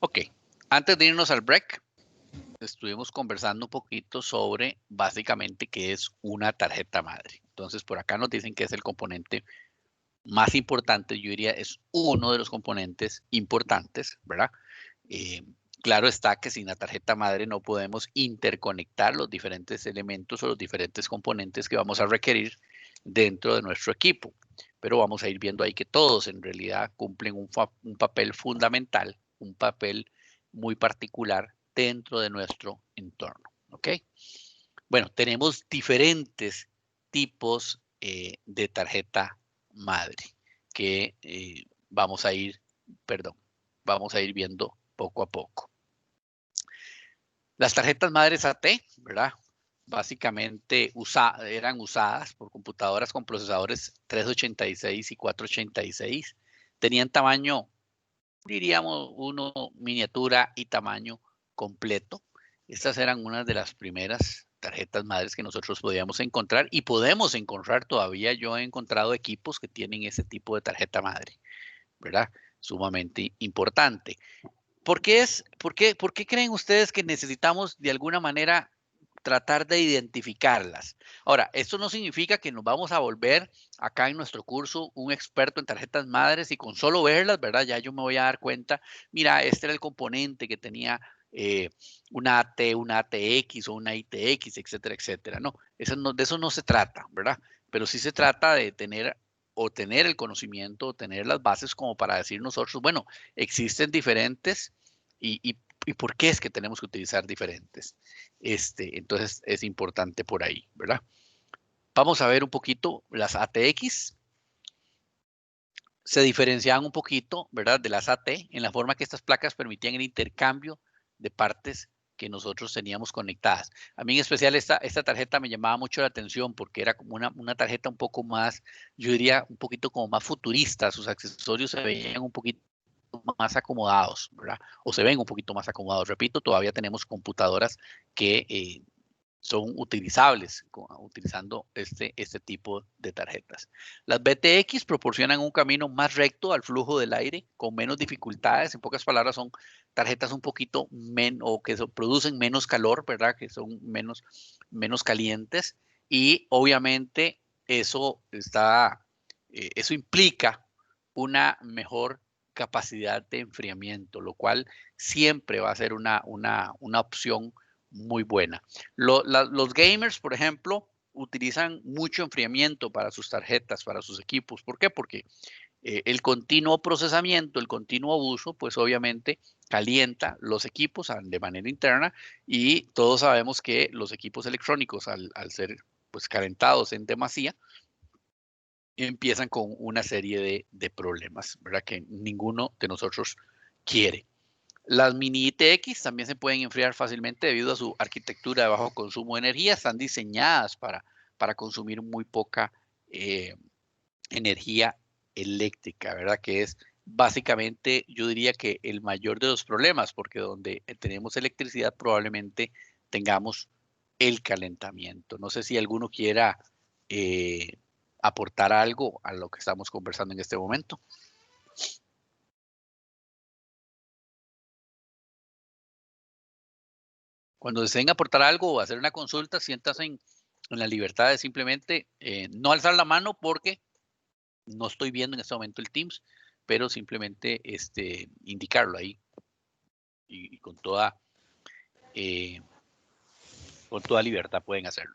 Ok, antes de irnos al break, estuvimos conversando un poquito sobre básicamente qué es una tarjeta madre. Entonces, por acá nos dicen que es el componente más importante, yo diría, es uno de los componentes importantes, ¿verdad? Eh, claro está que sin la tarjeta madre no podemos interconectar los diferentes elementos o los diferentes componentes que vamos a requerir dentro de nuestro equipo. Pero vamos a ir viendo ahí que todos en realidad cumplen un papel fundamental, un papel muy particular dentro de nuestro entorno. ¿Ok? Bueno, tenemos diferentes tipos de tarjeta madre que vamos a ir viendo poco a poco. Las tarjetas madres AT, ¿verdad? Básicamente eran usadas por computadoras con procesadores 386 y 486. Tenían tamaño, diríamos, uno miniatura y tamaño completo. Estas eran unas de las primeras tarjetas madres que nosotros podíamos encontrar y podemos encontrar todavía. Yo he encontrado equipos que tienen ese tipo de tarjeta madre, ¿verdad? Sumamente importante. ¿Por qué creen ustedes que necesitamos de alguna manera tratar de identificarlas? Ahora, esto no significa que nos vamos a volver acá en nuestro curso un experto en tarjetas madres y con solo verlas, ¿verdad? Ya yo me voy a dar cuenta, mira, este era el componente que tenía una AT, una ATX o una ITX, etcétera, etcétera. No, de eso no se trata, ¿verdad? Pero sí se trata de tener el conocimiento, o tener las bases como para decir nosotros, bueno, existen diferentes y por qué es que tenemos que utilizar diferentes. Entonces es importante por ahí, ¿verdad? Vamos a ver un poquito las ATX. Se diferenciaban un poquito, ¿verdad? De las AT en la forma que estas placas permitían el intercambio de partes que nosotros teníamos conectadas. A mí en especial esta tarjeta me llamaba mucho la atención porque era como una tarjeta un poco más, yo diría un poquito como más futurista, sus accesorios se veían un poquito más acomodados, ¿verdad? O se ven un poquito más acomodados. Repito, todavía tenemos computadoras que son utilizables utilizando este tipo de tarjetas. Las BTX proporcionan un camino más recto al flujo del aire con menos dificultades. En pocas palabras, son tarjetas un poquito menos o que producen menos calor, ¿verdad? Que son menos calientes y obviamente eso implica una mejor capacidad de enfriamiento, lo cual siempre va a ser una opción muy buena. Los gamers, por ejemplo, utilizan mucho enfriamiento para sus tarjetas, para sus equipos. ¿Por qué? Porque el continuo procesamiento, el continuo uso, pues obviamente calienta los equipos de manera interna y todos sabemos que los equipos electrónicos al ser pues calentados en demasía, empiezan con una serie de problemas, ¿verdad? Que ninguno de nosotros quiere. Las mini ITX también se pueden enfriar fácilmente debido a su arquitectura de bajo consumo de energía. Están diseñadas para consumir muy poca energía eléctrica, ¿verdad? Que es básicamente, yo diría que el mayor de los problemas, porque donde tenemos electricidad probablemente tengamos el calentamiento. No sé si alguno quiera aportar algo a lo que estamos conversando en este momento. Cuando deseen aportar algo o hacer una consulta, siéntase en la libertad de simplemente no alzar la mano porque no estoy viendo en este momento el Teams, pero simplemente indicarlo ahí y con toda libertad pueden hacerlo.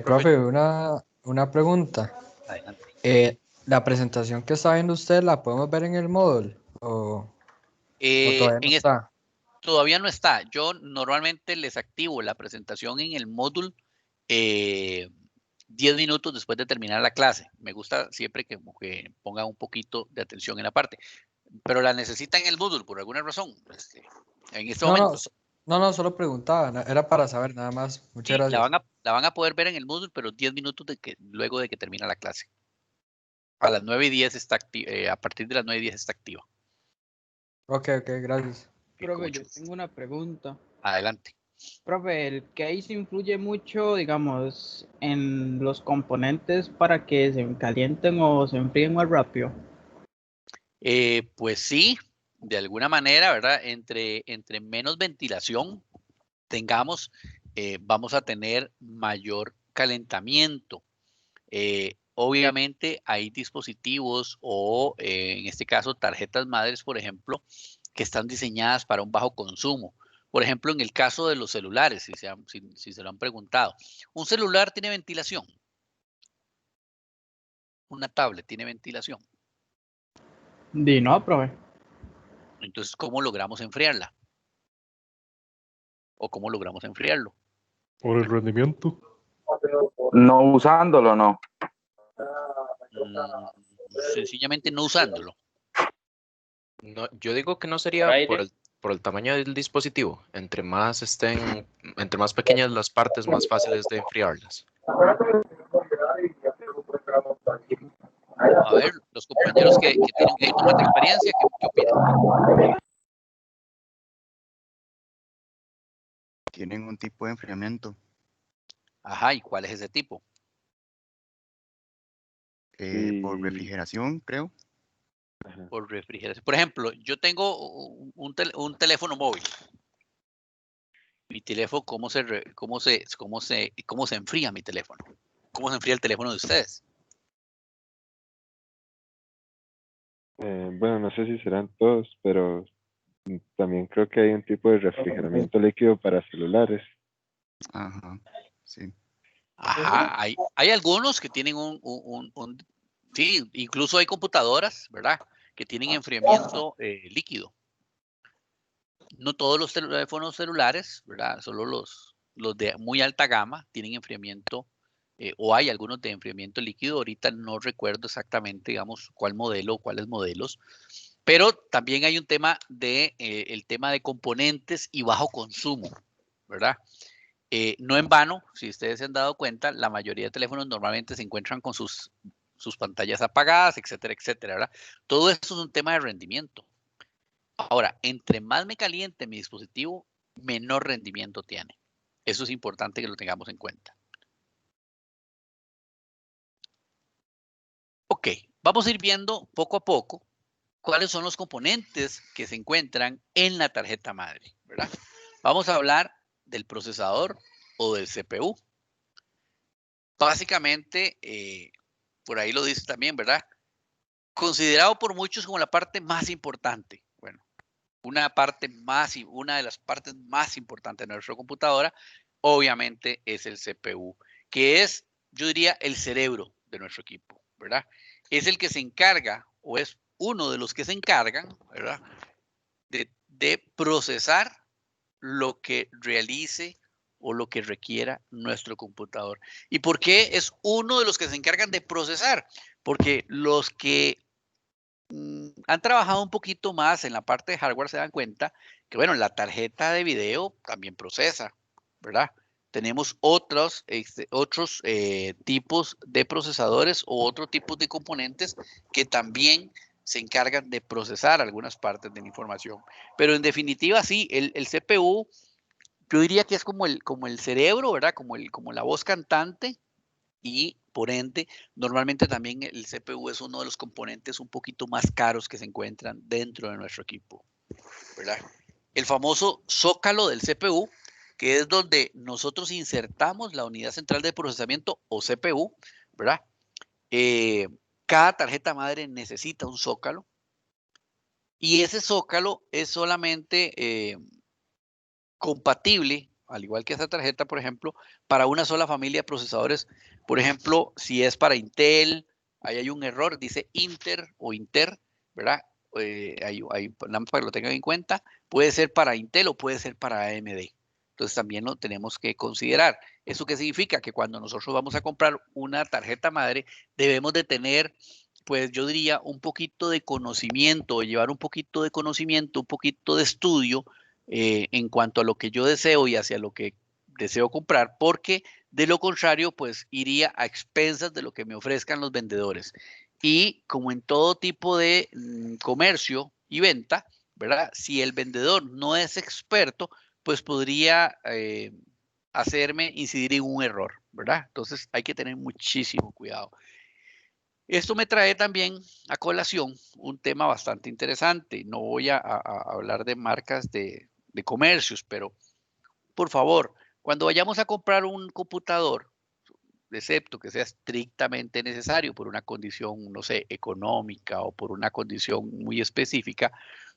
Profe, una pregunta. Adelante. ¿La presentación que está viendo usted la podemos ver en el módulo o todavía no está? Todavía no está. Yo normalmente les activo la presentación en el módulo 10 minutos después de terminar la clase. Me gusta siempre que pongan un poquito de atención en la parte. Pero la necesitan en el módulo por alguna razón. En este momento. No, solo preguntaba, era para saber nada más. Muchas Sí, gracias. la van a poder ver en el módulo, pero 10 minutos luego de que termina la clase. A las 9:10 está a partir de las 9:10 está activa. Ok, gracias. Con Profe, mucho yo gusto. tengo una pregunta. Adelante. Profe, el case influye mucho, digamos, en los componentes para que se calienten o se enfríen más rápido. Pues sí, de alguna manera, ¿verdad? Entre menos ventilación tengamos, vamos a tener mayor calentamiento. Obviamente hay dispositivos o en este caso tarjetas madres, por ejemplo, que están diseñadas para un bajo consumo. Por ejemplo, en el caso de los celulares, si se lo han preguntado, ¿un celular tiene ventilación? ¿Una tablet tiene ventilación? No, profe. Entonces, ¿cómo logramos enfriarla? ¿O cómo logramos enfriarlo? Por el rendimiento. No usándolo, no. Sencillamente no usándolo. No, yo digo que no sería por el tamaño del dispositivo. Entre más pequeñas las partes, más fáciles de enfriarlas. A ver, los compañeros que tienen un poquito más de experiencia, ¿qué opinan? Tienen un tipo de enfriamiento. Ajá, ¿y cuál es ese tipo? Por refrigeración, creo. Por refrigeración. Por ejemplo, yo tengo un teléfono móvil. Mi teléfono, ¿cómo se enfría mi teléfono? ¿Cómo se enfría el teléfono de ustedes? Bueno, no sé si serán todos, pero también creo que hay un tipo de refrigeramiento líquido para celulares. Ajá, sí. Ajá, hay algunos que tienen sí, incluso hay computadoras, ¿verdad? Que tienen enfriamiento líquido. No todos los teléfonos celulares, ¿verdad? Solo los de muy alta gama tienen enfriamiento o hay algunos de enfriamiento líquido. Ahorita no recuerdo exactamente, digamos, cuál modelo o cuáles modelos. Pero también hay un tema el tema de componentes y bajo consumo, ¿verdad? No en vano, si ustedes se han dado cuenta, la mayoría de teléfonos normalmente se encuentran con sus pantallas apagadas, etcétera, etcétera, ¿verdad? Todo eso es un tema de rendimiento. Ahora, entre más me caliente mi dispositivo, menor rendimiento tiene. Eso es importante que lo tengamos en cuenta. Ok, vamos a ir viendo poco a poco cuáles son los componentes que se encuentran en la tarjeta madre, ¿verdad? Vamos a hablar del procesador o del CPU. Básicamente, por ahí lo dice también, ¿verdad? Considerado por muchos como la parte más importante. Bueno, una de las partes más importantes de nuestra computadora, obviamente, es el CPU, que es, yo diría, el cerebro de nuestro equipo, ¿verdad? Es el que se encarga, o es uno de los que se encargan, ¿verdad? De procesar lo que realice o lo que requiera nuestro computador. ¿Y por qué es uno de los que se encargan de procesar? Porque los que han trabajado un poquito más en la parte de hardware se dan cuenta que, bueno, la tarjeta de video también procesa, ¿verdad? Tenemos otros tipos de procesadores o otros tipos de componentes que también se encargan de procesar algunas partes de la información. Pero en definitiva, sí, el CPU, yo diría que es como el cerebro, ¿verdad? Como la voz cantante y por ende, normalmente también el CPU es uno de los componentes un poquito más caros que se encuentran dentro de nuestro equipo, ¿verdad? El famoso zócalo del CPU, que es donde nosotros insertamos la unidad central de procesamiento o CPU, ¿verdad? Cada tarjeta madre necesita un zócalo y ese zócalo es solamente compatible, al igual que esa tarjeta, por ejemplo, para una sola familia de procesadores. Por ejemplo, si es para Intel, ahí hay un error, dice Inter o Inter, ¿verdad? Para que lo tengan en cuenta, puede ser para Intel o puede ser para AMD. Entonces también lo tenemos que considerar. ¿Eso qué significa? Que cuando nosotros vamos a comprar una tarjeta madre, debemos de tener, pues yo diría, un poquito de conocimiento, llevar un poquito de conocimiento, un poquito de estudio en cuanto a lo que yo deseo y hacia lo que deseo comprar, porque de lo contrario, pues iría a expensas de lo que me ofrezcan los vendedores. Y como en todo tipo de comercio y venta, ¿verdad? Si el vendedor no es experto, pues podría hacerme incidir en un error, ¿verdad? Entonces hay que tener muchísimo cuidado. Esto me trae también a colación un tema bastante interesante. No voy a hablar de marcas de comercios, pero por favor, cuando vayamos a comprar un computador, excepto que sea estrictamente necesario por una condición, no sé, económica o por una condición muy específica,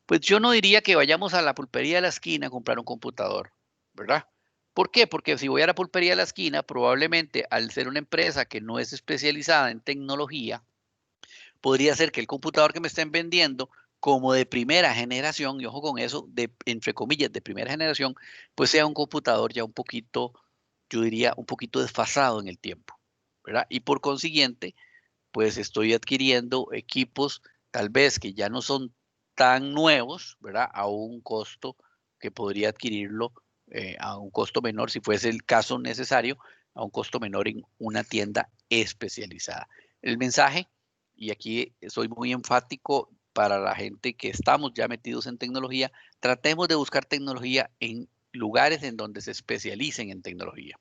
pues yo no diría que vayamos a la pulpería de la esquina a comprar un computador, ¿verdad? ¿Por qué? Porque si voy a la pulpería de la esquina, probablemente al ser una empresa que no es especializada en tecnología, podría ser que el computador que me estén vendiendo como de primera generación, y ojo con eso, de, entre comillas, de primera generación, pues sea un computador ya un poquito, yo diría, un poquito desfasado en el tiempo, ¿verdad? Y por consiguiente, pues estoy adquiriendo equipos tal vez que ya no son tan nuevos, ¿verdad? A un costo que podría adquirirlo a un costo menor, si fuese el caso necesario, a un costo menor en una tienda especializada. El mensaje, y aquí soy muy enfático para la gente que estamos ya metidos en tecnología, tratemos de buscar tecnología en lugares en donde se especialicen en tecnología.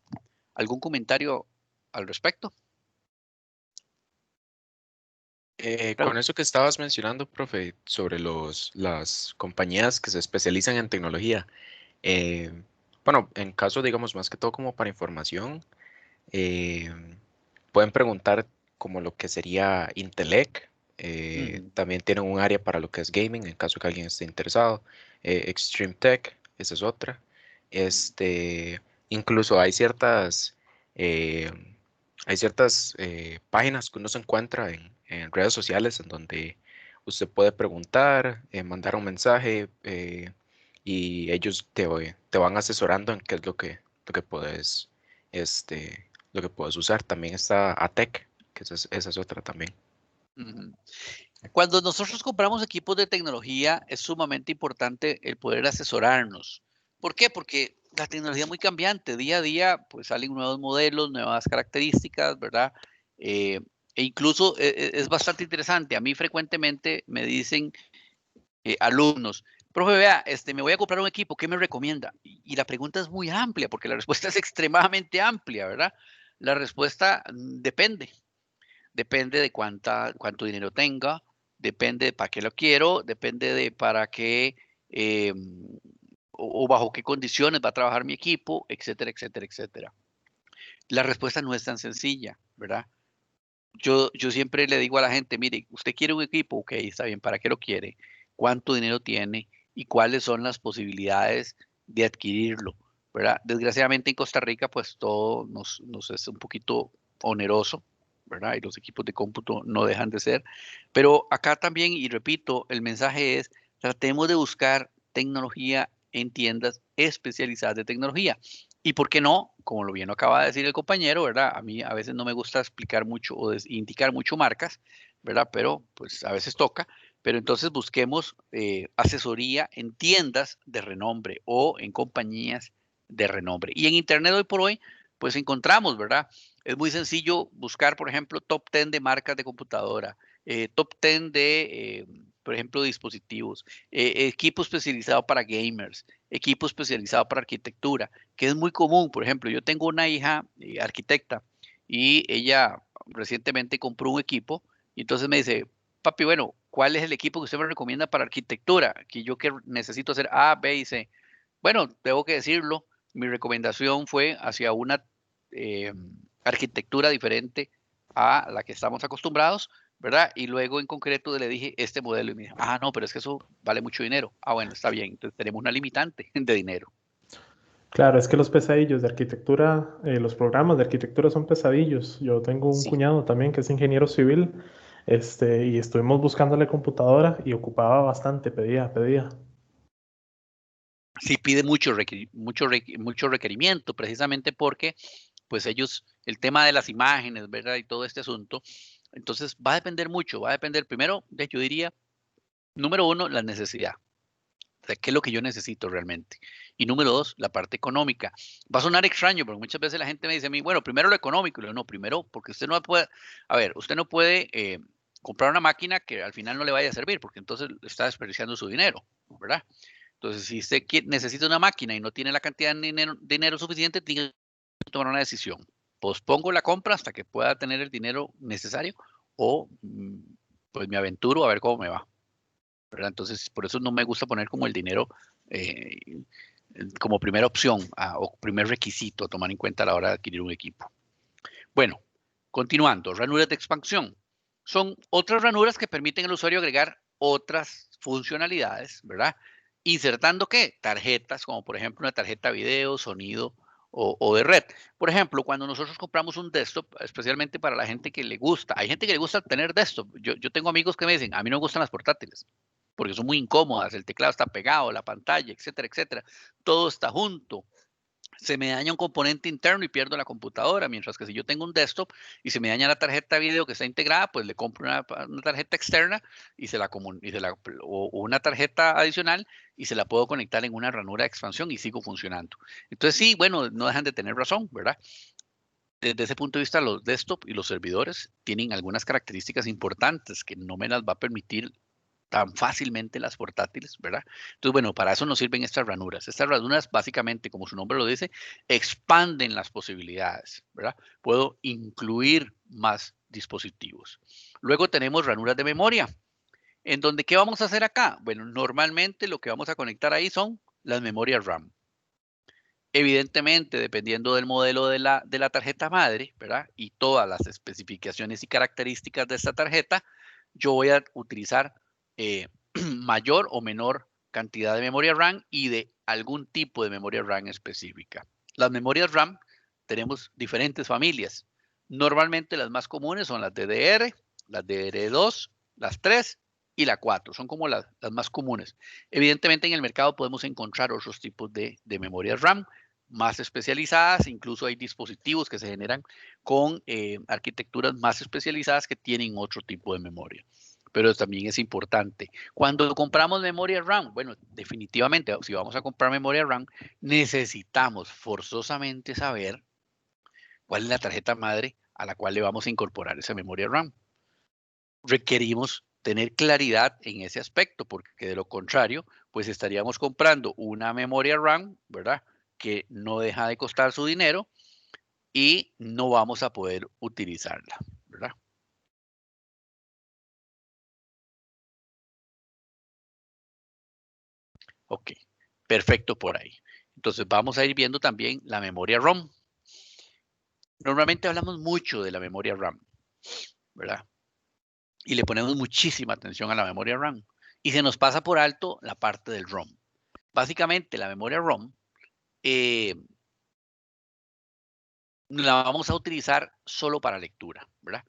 ¿Algún comentario al respecto? Con eso que estabas mencionando, profe, sobre las compañías que se especializan en tecnología, eh, bueno, en caso, digamos, más que todo como para información, eh, pueden preguntar como lo que sería Intelec. También tienen un área para lo que es gaming, en caso que alguien esté interesado. Extreme Tech, esa es otra. Incluso eh, hay ciertas páginas que uno se encuentra en redes sociales en donde usted puede preguntar, mandar un mensaje y ellos te van asesorando en qué es lo que puedes, lo que puedes usar. También está ATEC, que esa es otra también. Cuando nosotros compramos equipos de tecnología, es sumamente importante el poder asesorarnos. ¿Por qué? Porque la tecnología es muy cambiante. Día a día, pues salen nuevos modelos, nuevas características, ¿verdad? E incluso es bastante interesante. A mí frecuentemente me dicen alumnos, profe, vea, me voy a comprar un equipo, ¿qué me recomienda? Y la pregunta es muy amplia, porque la respuesta es extremadamente amplia, ¿verdad? La respuesta depende. Depende de cuánto dinero tenga, depende de para qué lo quiero, depende de para qué eh, o bajo qué condiciones va a trabajar mi equipo, etcétera, etcétera, etcétera. La respuesta no es tan sencilla, ¿verdad? Yo siempre le digo a la gente, mire, usted quiere un equipo, ok, está bien, ¿para qué lo quiere? ¿Cuánto dinero tiene? ¿Y cuáles son las posibilidades de adquirirlo? ¿Verdad? Desgraciadamente en Costa Rica, pues todo nos es un poquito oneroso, ¿verdad? Y los equipos de cómputo no dejan de ser. Pero acá también, y repito, el mensaje es, tratemos de buscar tecnología en tiendas especializadas de tecnología. Y por qué no, como lo bien acaba de decir el compañero, ¿verdad? A mí a veces no me gusta explicar mucho o indicar mucho marcas, ¿verdad? Pero pues a veces toca. Pero entonces busquemos asesoría en tiendas de renombre o en compañías de renombre. Y en Internet hoy por hoy, pues encontramos, ¿verdad? Es muy sencillo buscar, por ejemplo, top 10 de marcas de computadora, top 10 de, por ejemplo, dispositivos, equipo especializado para gamers, equipo especializado para arquitectura, que es muy común. Por ejemplo, yo tengo una hija arquitecta y ella recientemente compró un equipo y entonces me dice, papi, bueno, ¿cuál es el equipo que usted me recomienda para arquitectura? Que yo que necesito hacer A, B y C. Bueno, tengo que decirlo, mi recomendación fue hacia una eh, arquitectura diferente a la que estamos acostumbrados, ¿verdad? Y luego en concreto le dije este modelo y me dijo, ah, no, pero es que eso vale mucho dinero. Ah, bueno, está bien, entonces tenemos una limitante de dinero. Claro, es que los pesadillos de arquitectura, los programas de arquitectura son pesadillos. Yo tengo un Sí, cuñado también que es ingeniero civil, y estuvimos buscándole computadora y ocupaba bastante, pedía. sí pide mucho requerimiento, precisamente porque pues ellos, el tema de las imágenes, ¿verdad? Y todo este asunto, entonces va a depender mucho, va a depender primero, yo diría, número uno, la necesidad. O sea, ¿qué es lo que yo necesito realmente? Y número dos, la parte económica. Va a sonar extraño, porque muchas veces la gente me dice a mí, bueno, primero lo económico. Y yo, no, primero, porque usted no puede, a ver, usted no puede comprar una máquina que al final no le vaya a servir, porque entonces está desperdiciando su dinero, ¿verdad? Entonces, si usted necesita una máquina y no tiene la cantidad de dinero suficiente, tiene que tomar una decisión. Pospongo la compra hasta que pueda tener el dinero necesario o pues me aventuro a ver cómo me va, ¿verdad? Entonces, por eso no me gusta poner como el dinero como primera opción o primer requisito a tomar en cuenta a la hora de adquirir un equipo. Bueno, continuando, ranuras de expansión. Son otras ranuras que permiten al usuario agregar otras funcionalidades, ¿verdad? Insertando, ¿qué? Tarjetas, como por ejemplo una tarjeta video, sonido o de red. Por ejemplo, cuando nosotros compramos un desktop, especialmente para la gente que le gusta, hay gente que le gusta tener desktop. Yo tengo amigos que me dicen, a mí no me gustan las portátiles, porque son muy incómodas, el teclado está pegado, la pantalla, etcétera, etcétera. Todo está junto. Se me daña un componente interno y pierdo la computadora, mientras que si yo tengo un desktop y se me daña la tarjeta video que está integrada, pues le compro una tarjeta externa o una tarjeta adicional y se la puedo conectar en una ranura de expansión y sigo funcionando. Entonces sí, bueno, no dejan de tener razón, ¿verdad? Desde ese punto de vista, los desktop y los servidores tienen algunas características importantes que no me las va a permitir tan fácilmente las portátiles, ¿verdad? Entonces, bueno, para eso nos sirven estas ranuras. Estas ranuras, básicamente, como su nombre lo dice, expanden las posibilidades, ¿verdad? Puedo incluir más dispositivos. Luego tenemos ranuras de memoria, en donde, ¿qué vamos a hacer acá? Bueno, normalmente lo que vamos a conectar ahí son las memorias RAM. Evidentemente, dependiendo del modelo de la tarjeta madre, ¿verdad? Y todas las especificaciones y características de esta tarjeta, yo voy a utilizar mayor o menor cantidad de memoria RAM y de algún tipo de memoria RAM específica. Las memorias RAM tenemos diferentes familias. Normalmente las más comunes son las DDR, las DDR2, las 3 y la 4. Son como las más comunes. Evidentemente en el mercado podemos encontrar otros tipos de memorias RAM más especializadas. Incluso hay dispositivos que se generan con arquitecturas más especializadas que tienen otro tipo de memoria. Pero también es importante. Cuando compramos memoria RAM, bueno, definitivamente, si vamos a comprar memoria RAM, necesitamos forzosamente saber cuál es la tarjeta madre a la cual le vamos a incorporar esa memoria RAM. Requerimos tener claridad en ese aspecto, porque de lo contrario, pues estaríamos comprando una memoria RAM, ¿verdad? Que no deja de costar su dinero y no vamos a poder utilizarla, ¿verdad? Ok, perfecto por ahí. Entonces vamos a ir viendo también la memoria ROM. Normalmente hablamos mucho de la memoria RAM, ¿verdad? Y le ponemos muchísima atención a la memoria RAM. Y se nos pasa por alto la parte del ROM. Básicamente la memoria ROM la vamos a utilizar solo para lectura, ¿verdad?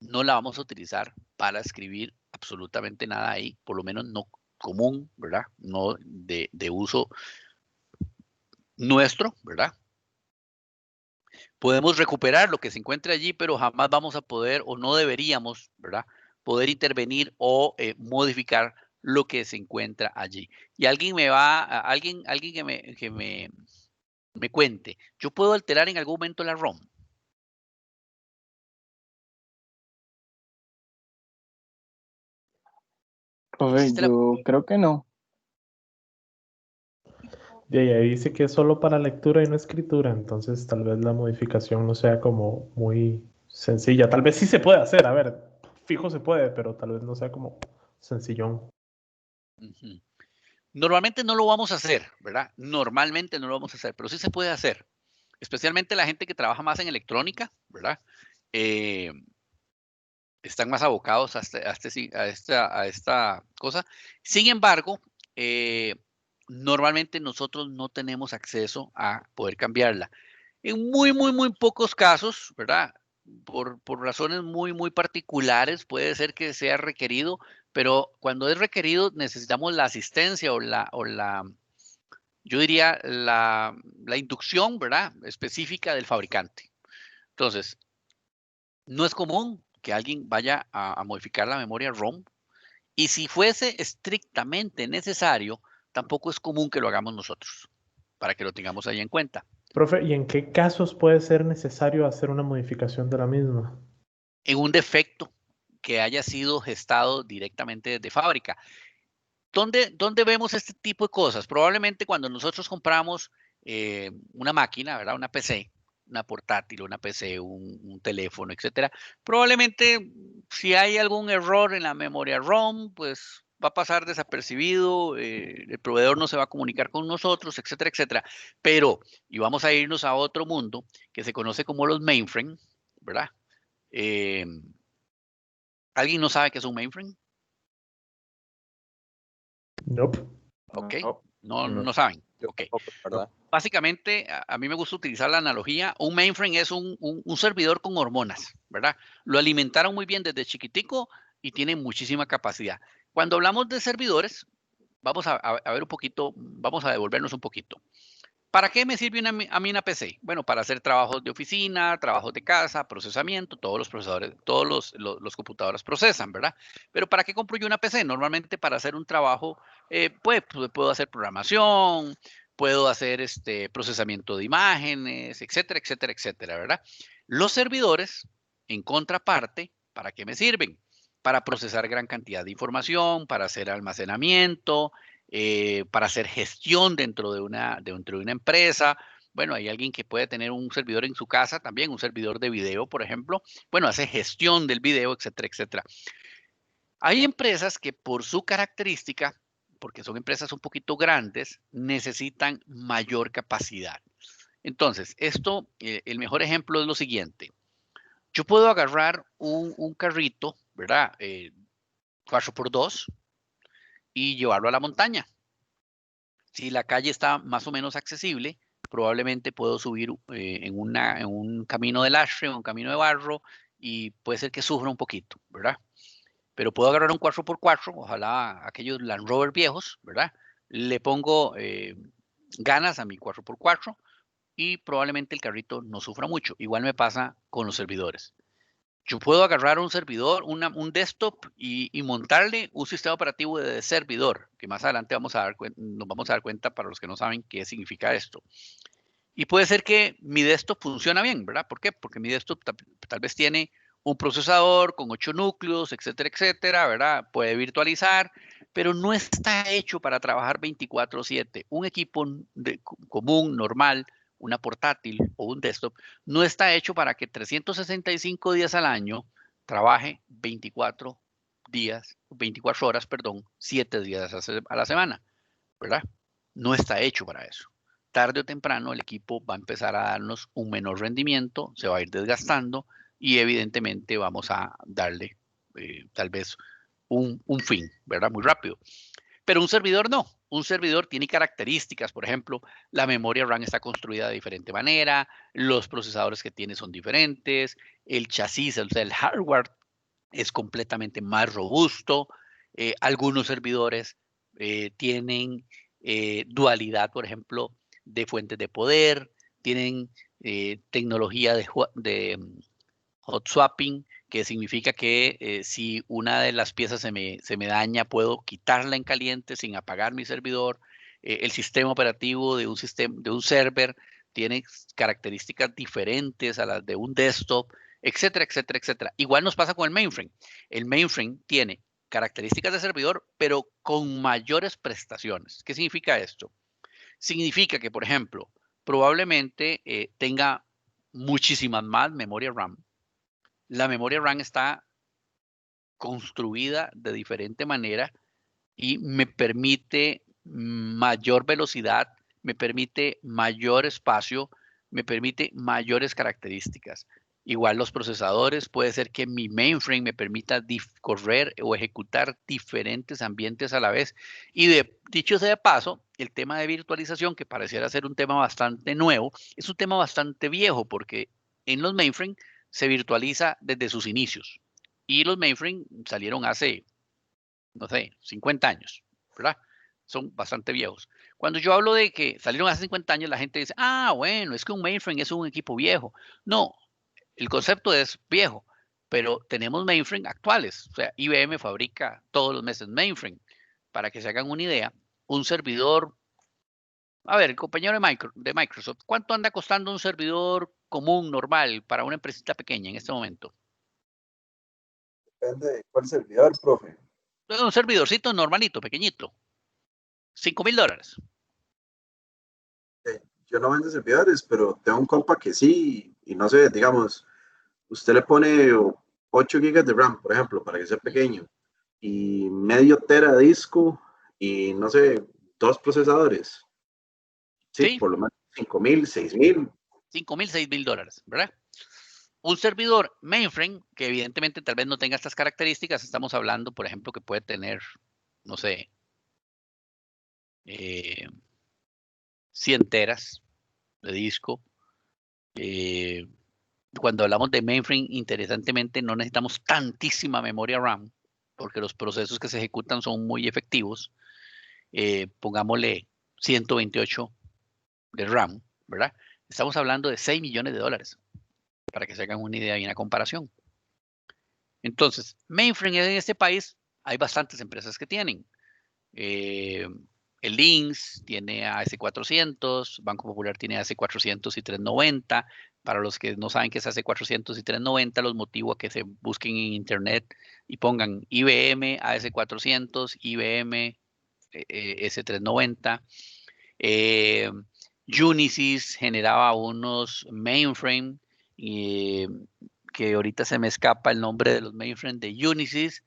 No la vamos a utilizar para escribir absolutamente nada ahí, por lo menos no común, ¿verdad? No de uso nuestro, ¿verdad? Podemos recuperar lo que se encuentre allí, pero jamás vamos a poder o no deberíamos, ¿verdad? Poder intervenir o modificar lo que se encuentra allí. Y alguien que me cuente, ¿yo puedo alterar en algún momento la ROM? Yo creo que no. Y ahí dice que es solo para lectura y no escritura, entonces tal vez la modificación no sea como muy sencilla. Tal vez sí se puede hacer, a ver, fijo se puede, pero tal vez no sea como sencillón. Normalmente no lo vamos a hacer, ¿verdad? Normalmente no lo vamos a hacer, pero sí se puede hacer. Especialmente la gente que trabaja más en electrónica, ¿verdad? Están más abocados a esta cosa. Sin embargo, normalmente nosotros no tenemos acceso a poder cambiarla. En muy pocos casos, ¿verdad? Por razones muy particulares puede ser que sea requerido, pero cuando es requerido necesitamos la asistencia yo diría la inducción, ¿verdad? Específica del fabricante. Entonces, no es común que alguien vaya a modificar la memoria ROM y si fuese estrictamente necesario, tampoco es común que lo hagamos nosotros, para que lo tengamos ahí en cuenta. Profe, ¿y en qué casos puede ser necesario hacer una modificación de la misma? En un defecto que haya sido gestado directamente desde fábrica. ¿Dónde vemos este tipo de cosas? Probablemente cuando nosotros compramos una máquina, ¿verdad? Una PC, una portátil, una PC, un teléfono, etcétera, probablemente si hay algún error en la memoria ROM, pues va a pasar desapercibido, el proveedor no se va a comunicar con nosotros, etcétera, etcétera. Pero, y vamos a irnos a otro mundo que se conoce como los mainframe, ¿verdad? ¿Alguien no sabe qué es un mainframe? Nope. Ok, no saben. Ok. Básicamente, a mí me gusta utilizar la analogía. Un mainframe es un servidor con hormonas, ¿verdad? Lo alimentaron muy bien desde chiquitico y tiene muchísima capacidad. Cuando hablamos de servidores, vamos a ver un poquito, vamos a devolvernos un poquito. ¿Para qué me sirve a mí una PC? Bueno, para hacer trabajos de oficina, trabajos de casa, procesamiento, todos los procesadores, todos los computadores procesan, ¿verdad? Pero ¿para qué compro yo una PC? Normalmente para hacer un trabajo, pues puedo hacer programación, puedo hacer procesamiento de imágenes, etcétera, etcétera, etcétera, ¿verdad? Los servidores, en contraparte, ¿para qué me sirven? Para procesar gran cantidad de información, para hacer almacenamiento, para hacer gestión dentro de una empresa. Bueno, hay alguien que puede tener un servidor en su casa también, un servidor de video, por ejemplo. Bueno, hace gestión del video, etcétera, etcétera. Hay empresas que por su característica, porque son empresas un poquito grandes, necesitan mayor capacidad. Entonces, el mejor ejemplo es lo siguiente. Yo puedo agarrar un carrito, ¿verdad? 4x2 y llevarlo a la montaña. Si la calle está más o menos accesible, probablemente puedo subir en un camino de lastre, un camino de barro, y puede ser que sufra un poquito, ¿verdad? Pero puedo agarrar un 4x4, ojalá aquellos Land Rover viejos, ¿verdad? Le pongo ganas a mi 4x4 y probablemente el carrito no sufra mucho. Igual me pasa con los servidores. Yo puedo agarrar un servidor, un desktop y montarle un sistema operativo de servidor, que más adelante nos vamos a dar cuenta para los que no saben qué significa esto. Y puede ser que mi desktop funciona bien, ¿verdad? ¿Por qué? Porque mi desktop tal vez tiene un procesador con 8 núcleos, etcétera, etcétera, ¿verdad? Puede virtualizar, pero no está hecho para trabajar 24/7. Un equipo común, normal, una portátil o un desktop, no está hecho para que 365 días al año trabaje 24 horas, 7 días a la semana, ¿verdad? No está hecho para eso. Tarde o temprano el equipo va a empezar a darnos un menor rendimiento, se va a ir desgastando y evidentemente vamos a darle tal vez un fin, ¿verdad? Muy rápido. Pero un servidor no. Un servidor tiene características, por ejemplo, la memoria RAM está construida de diferente manera, los procesadores que tiene son diferentes, el chasis, o sea, el hardware es completamente más robusto. Algunos servidores tienen dualidad, por ejemplo, de fuentes de poder, tienen tecnología de hot swapping, que significa que si una de las piezas se me daña, puedo quitarla en caliente sin apagar mi servidor. El sistema operativo de un server tiene características diferentes a las de un desktop, etcétera, etcétera, etcétera. Igual nos pasa con el mainframe. El mainframe tiene características de servidor, pero con mayores prestaciones. ¿Qué significa esto? Significa que, por ejemplo, probablemente tenga muchísimas más memoria RAM. La memoria RAM está construida de diferente manera y me permite mayor velocidad, me permite mayor espacio, me permite mayores características. Igual los procesadores, puede ser que mi mainframe me permita correr o ejecutar diferentes ambientes a la vez. Y dicho sea de paso, el tema de virtualización, que pareciera ser un tema bastante nuevo, es un tema bastante viejo porque en los mainframe se virtualiza desde sus inicios. Y los mainframe salieron hace, no sé, 50 años, ¿verdad? Son bastante viejos. Cuando yo hablo de que salieron hace 50 años, la gente dice, ah, bueno, es que un mainframe es un equipo viejo. No, el concepto es viejo, pero tenemos mainframe actuales. O sea, IBM fabrica todos los meses mainframe. Para que se hagan una idea, un servidor, a ver, el compañero de Microsoft, ¿cuánto anda costando un servidor común, normal, para una empresita pequeña en este momento? Depende de cuál servidor, profe. Un servidorcito normalito, pequeñito. $5,000. Sí. yo no vendo servidores, pero tengo un compa que sí, y no sé, digamos, usted le pone 8 gigas de RAM, por ejemplo, para que sea pequeño, y medio tera de disco, y no sé, 2 procesadores. Sí, Sí, por lo menos 5,000, 6,000. 5,000, 6,000 dólares, ¿verdad? Un servidor mainframe, que evidentemente tal vez no tenga estas características, estamos hablando, por ejemplo, que puede tener, no sé, 100 teras de disco. Cuando hablamos de mainframe, interesantemente, no necesitamos tantísima memoria RAM, porque los procesos que se ejecutan son muy efectivos. Pongámosle 128 de RAM, ¿verdad? Estamos hablando de 6 millones de dólares, para que se hagan una idea y una comparación. Entonces, mainframe en este país hay bastantes empresas que tienen. El Lynx tiene AS400, Banco Popular tiene AS400 y 390. Para los que no saben qué es AS400 y 390, los motivo a que se busquen en internet y pongan IBM AS400, IBM S390. Unisys generaba unos mainframe que ahorita se me escapa el nombre de los mainframe de Unisys,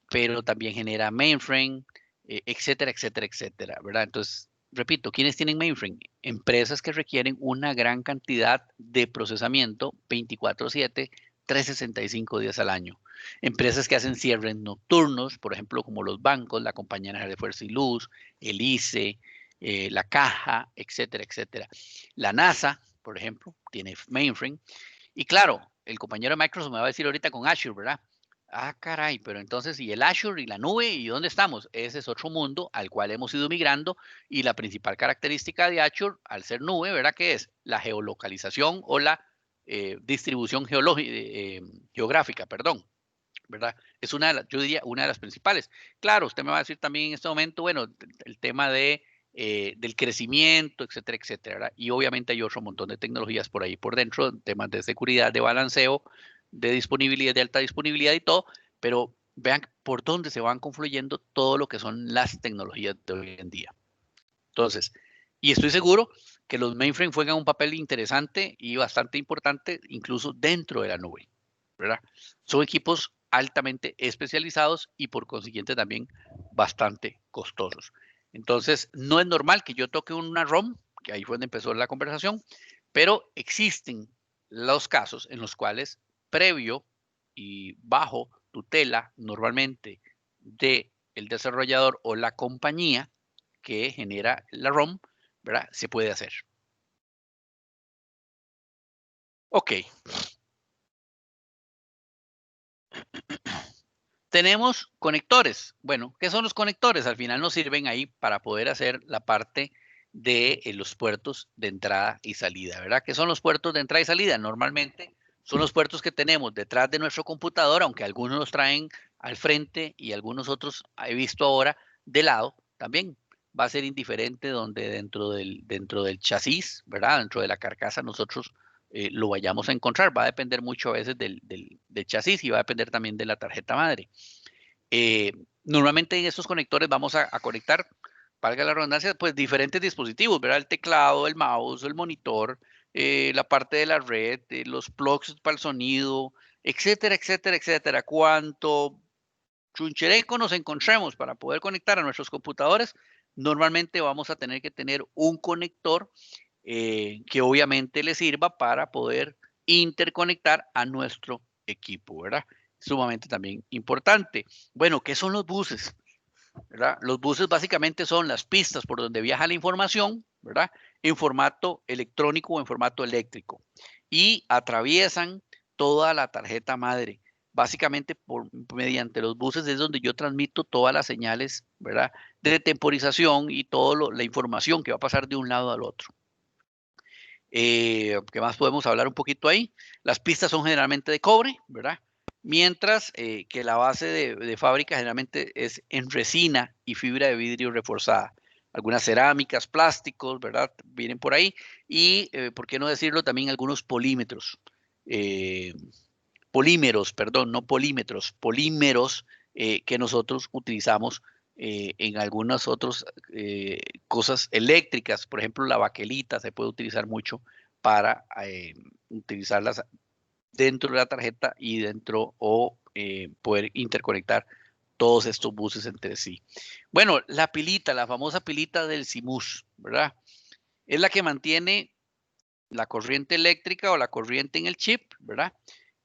pero también genera mainframe, etcétera, etcétera, etcétera, ¿verdad? Entonces, repito, ¿quiénes tienen mainframe? Empresas que requieren una gran cantidad de procesamiento 24/7, 365 días al año. Empresas que hacen cierres nocturnos, por ejemplo, como los bancos, la Compañía Nacional de Fuerza y Luz, el ICE, la Caja, etcétera, etcétera. La NASA, por ejemplo, tiene mainframe. Y claro, el compañero de Microsoft me va a decir ahorita con Azure, ¿verdad? Ah, caray, pero entonces, ¿y el Azure y la nube? ¿Y dónde estamos? Ese es otro mundo al cual hemos ido migrando y la principal característica de Azure, al ser nube, ¿verdad? ¿Qué es? La geolocalización o la distribución geográfica, perdón, ¿verdad? Es una de las, yo diría, una de las principales. Claro, usted me va a decir también en este momento, bueno, el tema del crecimiento, etcétera, etcétera, ¿verdad? Y obviamente hay otro montón de tecnologías por ahí por dentro, temas de seguridad, de balanceo, de disponibilidad, de alta disponibilidad y todo, pero vean por dónde se van confluyendo todo lo que son las tecnologías de hoy en día. Entonces, y estoy seguro que los mainframe juegan un papel interesante y bastante importante incluso dentro de la nube, ¿verdad? Son equipos altamente especializados y por consiguiente también bastante costosos. Entonces, no es normal que yo toque una ROM, que ahí fue donde empezó la conversación, pero existen los casos en los cuales previo y bajo tutela normalmente de el desarrollador o la compañía que genera la ROM, ¿verdad? Se puede hacer. Ok. Tenemos conectores. Bueno, ¿qué son los conectores? Al final nos sirven ahí para poder hacer la parte de los puertos de entrada y salida, ¿verdad? ¿Qué son los puertos de entrada y salida? Normalmente son los puertos que tenemos detrás de nuestro computador, aunque algunos los traen al frente y algunos otros he visto ahora de lado también. Va a ser indiferente donde dentro del chasis, ¿verdad? Dentro de la carcasa nosotros lo vayamos a encontrar. Va a depender mucho a veces del chasis y va a depender también de la tarjeta madre. Normalmente en estos conectores vamos a conectar, valga la redundancia, pues diferentes dispositivos, ¿verdad? El teclado, el mouse, el monitor, la parte de la red, los plugs para el sonido, etcétera, etcétera, etcétera. Cuanto chunchereco nos encontremos para poder conectar a nuestros computadores, normalmente vamos a tener que tener un conector que obviamente le sirva para poder interconectar a nuestro equipo, ¿verdad? Sumamente también importante. Bueno, ¿qué son los buses? ¿Verdad? Los buses básicamente son las pistas por donde viaja la información, ¿verdad? En formato electrónico o en formato eléctrico. Y atraviesan toda la tarjeta madre. Básicamente mediante los buses es donde yo transmito todas las señales, ¿verdad? De temporización y toda la información que va a pasar de un lado al otro. ¿Qué más podemos hablar un poquito ahí? Las pistas son generalmente de cobre, ¿verdad? Mientras que la base de fábrica generalmente es en resina y fibra de vidrio reforzada. Algunas cerámicas, plásticos, ¿verdad? Vienen por ahí. Y, ¿por qué no decirlo? También algunos polímetros. Polímeros, perdón, no polímetros, polímeros que nosotros utilizamos en algunas otras cosas eléctricas. Por ejemplo, la baquelita se puede utilizar mucho para utilizarlas dentro de la tarjeta y dentro o poder interconectar todos estos buses entre sí. Bueno, la pilita, la famosa pilita del CMOS, ¿verdad? Es la que mantiene la corriente eléctrica o la corriente en el chip, ¿verdad?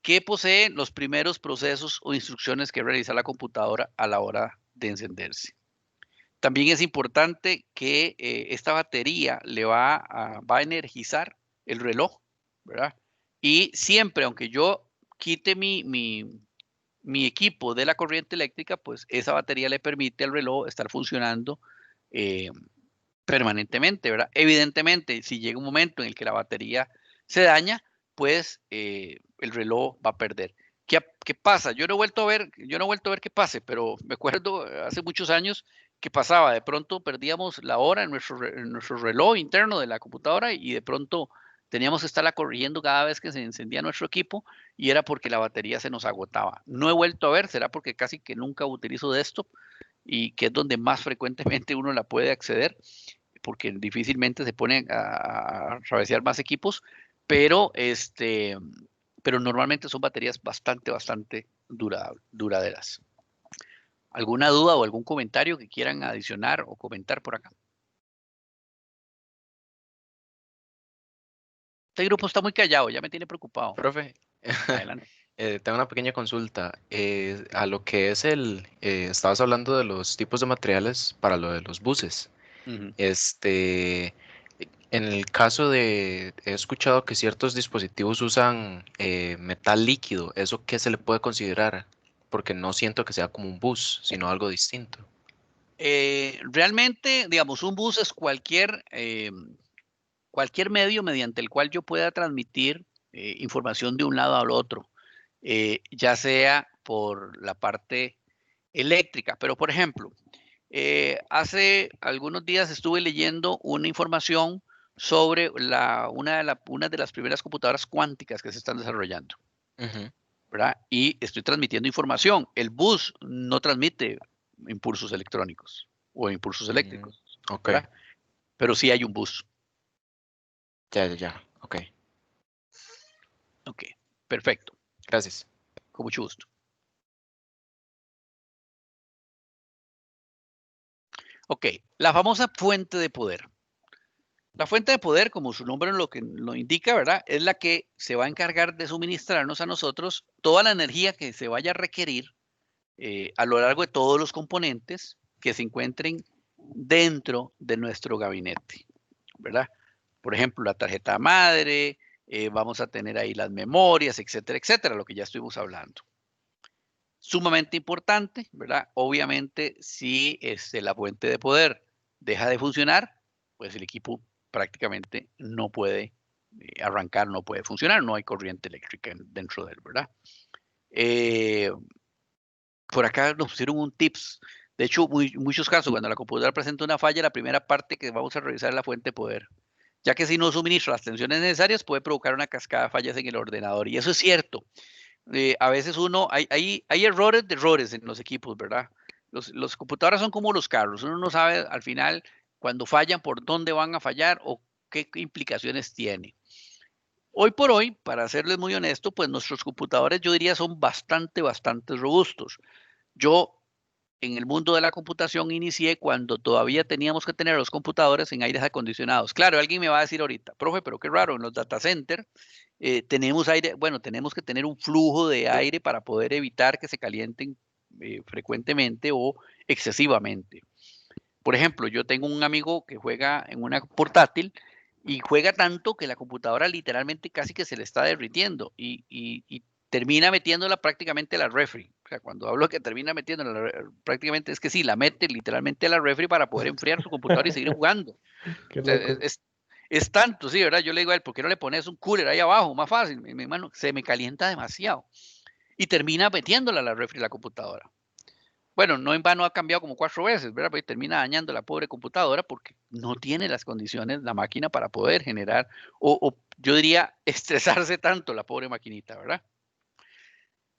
Que posee los primeros procesos o instrucciones que realiza la computadora a la hora de encenderse. También es importante que esta batería le va a energizar el reloj, ¿verdad? Y siempre, aunque yo quite mi equipo de la corriente eléctrica, pues esa batería le permite al reloj estar funcionando permanentemente, ¿verdad? Evidentemente, si llega un momento en el que la batería se daña, pues el reloj va a perder. ¿Qué pasa? Yo no he vuelto a ver qué pase, pero me acuerdo hace muchos años que pasaba, de pronto perdíamos la hora en nuestro reloj interno de la computadora y de pronto teníamos que estarla corrigiendo cada vez que se encendía nuestro equipo y era porque la batería se nos agotaba. No he vuelto a ver, será porque casi que nunca utilizo desktop y que es donde más frecuentemente uno la puede acceder, porque difícilmente se pone a travesear más equipos, pero normalmente son baterías bastante duraderas. ¿Alguna duda o algún comentario que quieran adicionar o comentar por acá? Este grupo está muy callado, ya me tiene preocupado. Profe, Adelante. tengo una pequeña consulta. A lo que es estabas hablando de los tipos de materiales para lo de los buses. Ujú. En el caso he escuchado que ciertos dispositivos usan metal líquido. ¿Eso qué se le puede considerar? Porque no siento que sea como un bus, sino algo distinto. Realmente, digamos, un bus es cualquier medio mediante el cual yo pueda transmitir información de un lado al otro, ya sea por la parte eléctrica. Pero, por ejemplo, hace algunos días estuve leyendo una información sobre una de las primeras computadoras cuánticas que se están desarrollando, Ujú. ¿verdad? Y estoy transmitiendo información. El bus no transmite impulsos electrónicos o impulsos eléctricos, Ok, ¿verdad? Pero sí hay un bus. ya, ok. Ok, perfecto. Gracias. Con mucho gusto. Ok, la famosa fuente de poder. La fuente de poder, como su nombre lo indica, ¿verdad? Es la que se va a encargar de suministrarnos a nosotros toda la energía que se vaya a requerir a lo largo de todos los componentes que se encuentren dentro de nuestro gabinete, ¿verdad? Por ejemplo, la tarjeta madre, vamos a tener ahí las memorias, etcétera, etcétera, lo que ya estuvimos hablando. Sumamente importante, ¿verdad? Obviamente, si la fuente de poder deja de funcionar, pues el equipo prácticamente no puede arrancar, no puede funcionar, no hay corriente eléctrica dentro de él, ¿verdad? Por acá nos pusieron un tips. De hecho, muchos casos, cuando la computadora presenta una falla, la primera parte que vamos a revisar es la fuente de poder, ya que si no suministra las tensiones necesarias, puede provocar una cascada de fallas en el ordenador. Y eso es cierto. A veces hay errores de errores en los equipos, ¿verdad? Los computadoras son como los carros. Uno no sabe al final cuando fallan por dónde van a fallar o qué implicaciones tiene. Hoy por hoy, para serles muy honesto, pues nuestros computadores yo diría son bastante robustos. Yo en el mundo de la computación inicié cuando todavía teníamos que tener los computadores en aires acondicionados. Claro, alguien me va a decir ahorita, profe, pero qué raro, en los data centers tenemos aire, bueno, tenemos que tener un flujo de aire para poder evitar que se calienten frecuentemente o excesivamente. Por ejemplo, yo tengo un amigo que juega en una portátil y juega tanto que la computadora literalmente casi que se le está derritiendo y termina metiéndola prácticamente a la refri. O sea, cuando hablo que termina metiéndola prácticamente es que sí, la mete literalmente a la refri para poder enfriar su computadora y seguir jugando. Qué O sea, loco. es tanto, sí, ¿verdad? Yo le digo a él, ¿por qué no le pones un cooler ahí abajo? Más fácil, mi hermano, se me calienta demasiado. Y termina metiéndola a la refri la computadora. Bueno, no en vano ha cambiado como 4 veces, ¿verdad? Porque termina dañando la pobre computadora porque no tiene las condiciones la máquina para poder generar, o yo diría, estresarse tanto la pobre maquinita, ¿verdad?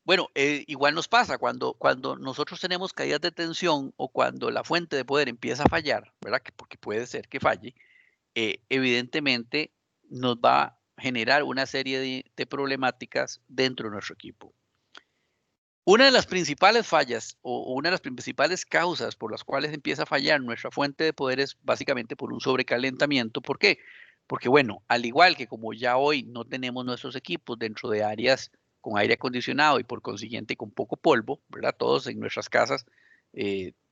Bueno, igual nos pasa cuando nosotros tenemos caídas de tensión o cuando la fuente de poder empieza a fallar, ¿verdad? Porque puede ser que falle, evidentemente nos va a generar una serie de problemáticas dentro de nuestro equipo. Una de las principales fallas o una de las principales causas por las cuales empieza a fallar nuestra fuente de poder es básicamente por un sobrecalentamiento. ¿Por qué? Porque bueno, al igual que como ya hoy no tenemos nuestros equipos dentro de áreas con aire acondicionado y por consiguiente con poco polvo, ¿verdad? Todos en nuestras casas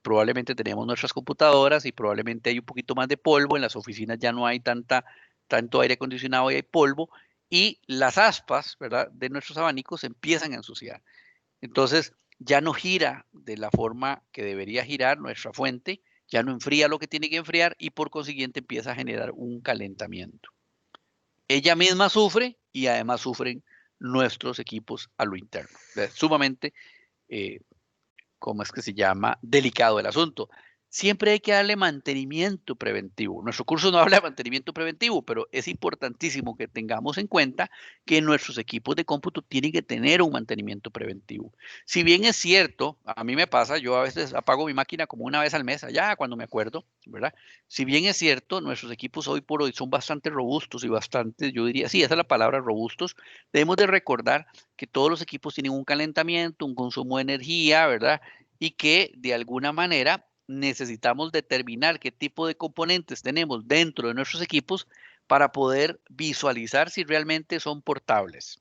probablemente tenemos nuestras computadoras y probablemente hay un poquito más de polvo. En las oficinas ya no hay tanto aire acondicionado y hay polvo. Y las aspas, ¿verdad? De nuestros abanicos empiezan a ensuciar. Entonces, ya no gira de la forma que debería girar nuestra fuente, ya no enfría lo que tiene que enfriar y por consiguiente empieza a generar un calentamiento. Ella misma sufre y además sufren nuestros equipos a lo interno. Es sumamente, ¿cómo es que se llama? Delicado el asunto. Siempre hay que darle mantenimiento preventivo. Nuestro curso no habla de mantenimiento preventivo, pero es importantísimo que tengamos en cuenta que nuestros equipos de cómputo tienen que tener un mantenimiento preventivo. Si bien es cierto, a mí me pasa, yo a veces apago mi máquina como una vez al mes, allá cuando me acuerdo, ¿verdad? Si bien es cierto, nuestros equipos hoy por hoy son bastante robustos y bastante, yo diría, sí, esa es la palabra, robustos, debemos de recordar que todos los equipos tienen un calentamiento, un consumo de energía, ¿verdad? Y que de alguna manera necesitamos determinar qué tipo de componentes tenemos dentro de nuestros equipos para poder visualizar si realmente son portables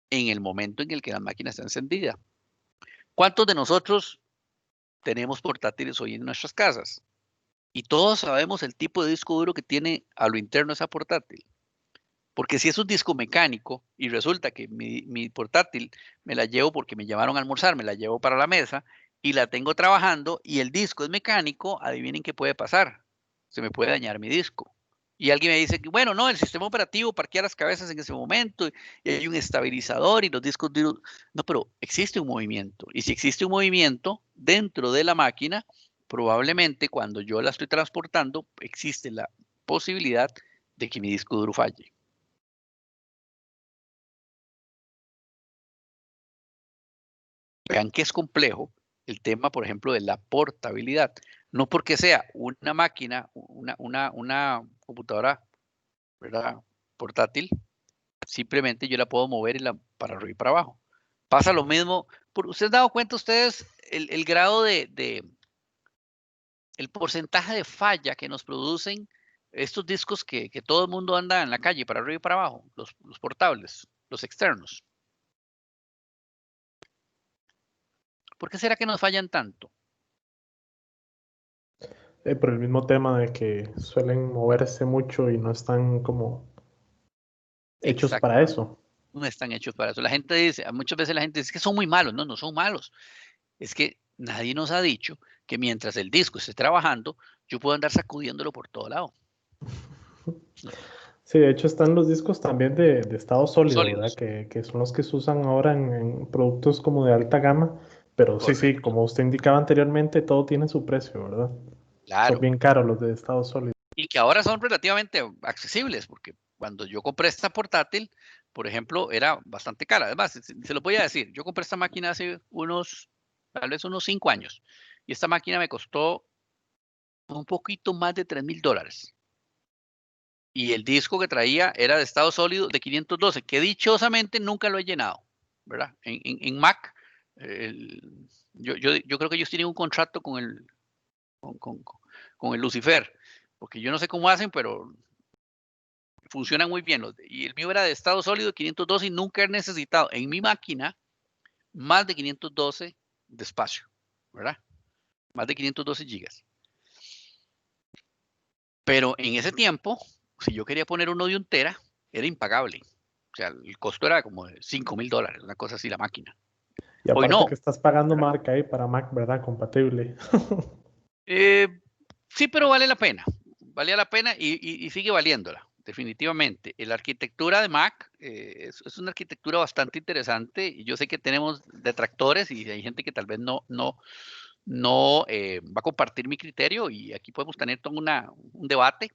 en el momento en el que la máquina está encendida. ¿Cuántos de nosotros tenemos portátiles hoy en nuestras casas? Y todos sabemos el tipo de disco duro que tiene a lo interno esa portátil. Porque si es un disco mecánico y resulta que mi portátil me la llevo porque me llamaron a almorzar, me la llevo para la mesa y la tengo trabajando y el disco es mecánico, adivinen qué puede pasar. Se me puede dañar mi disco. Y alguien me dice que, bueno, no, el sistema operativo parquea las cabezas en ese momento y hay un estabilizador y los discos duros. No, pero existe un movimiento. Y si existe un movimiento dentro de la máquina, probablemente cuando yo la estoy transportando, existe la posibilidad de que mi disco duro falle. Vean que es complejo el tema, por ejemplo, de la portabilidad. No porque sea una máquina, una computadora, ¿verdad? Portátil, simplemente yo la puedo mover para arriba y para abajo. Pasa lo mismo. ¿Ustedes han dado cuenta ustedes el grado el porcentaje de falla que nos producen estos discos que todo el mundo anda en la calle para arriba y para abajo, los portables, los externos? ¿Por qué será que nos fallan tanto? Por el mismo tema de que suelen moverse mucho y no están como hechos para eso. No están hechos para eso. La gente dice, muchas veces la gente dice que son muy malos. No, no son malos. Es que nadie nos ha dicho que mientras el disco esté trabajando, yo puedo andar sacudiéndolo por todo lado. Sí, de hecho están los discos también de estado sólido, ¿verdad? Que son los que se usan ahora en productos como de alta gama. Pero correcto. Sí, como usted indicaba anteriormente, todo tiene su precio, ¿verdad? Claro. Son bien caros los de estado sólido. Y que ahora son relativamente accesibles, porque cuando yo compré esta portátil, por ejemplo, era bastante cara. Además, se lo voy a decir, yo compré esta máquina hace tal vez unos 5 años. Y esta máquina me costó un poquito más de $3,000. Y el disco que traía era de estado sólido de 512, que dichosamente nunca lo he llenado, ¿verdad? En Mac, yo creo que ellos tienen un contrato con el Lucifer, porque yo no sé cómo hacen, pero funcionan muy bien. Y el mío era de estado sólido de 512 y nunca he necesitado en mi máquina más de 512 de espacio, ¿verdad? Más de 512 gigas. Pero en ese tiempo, si yo quería poner uno de 1 tera, era impagable. O sea, el costo era como de $5,000, una cosa así la máquina. Y aparte hoy no. Que estás pagando marca ahí para Mac, ¿verdad? Compatible. Sí, pero vale la pena. Valía la pena y sigue valiéndola, definitivamente. La arquitectura de Mac es una arquitectura bastante interesante. Y yo sé que tenemos detractores y hay gente que tal vez no va a compartir mi criterio y aquí podemos tener todo un debate.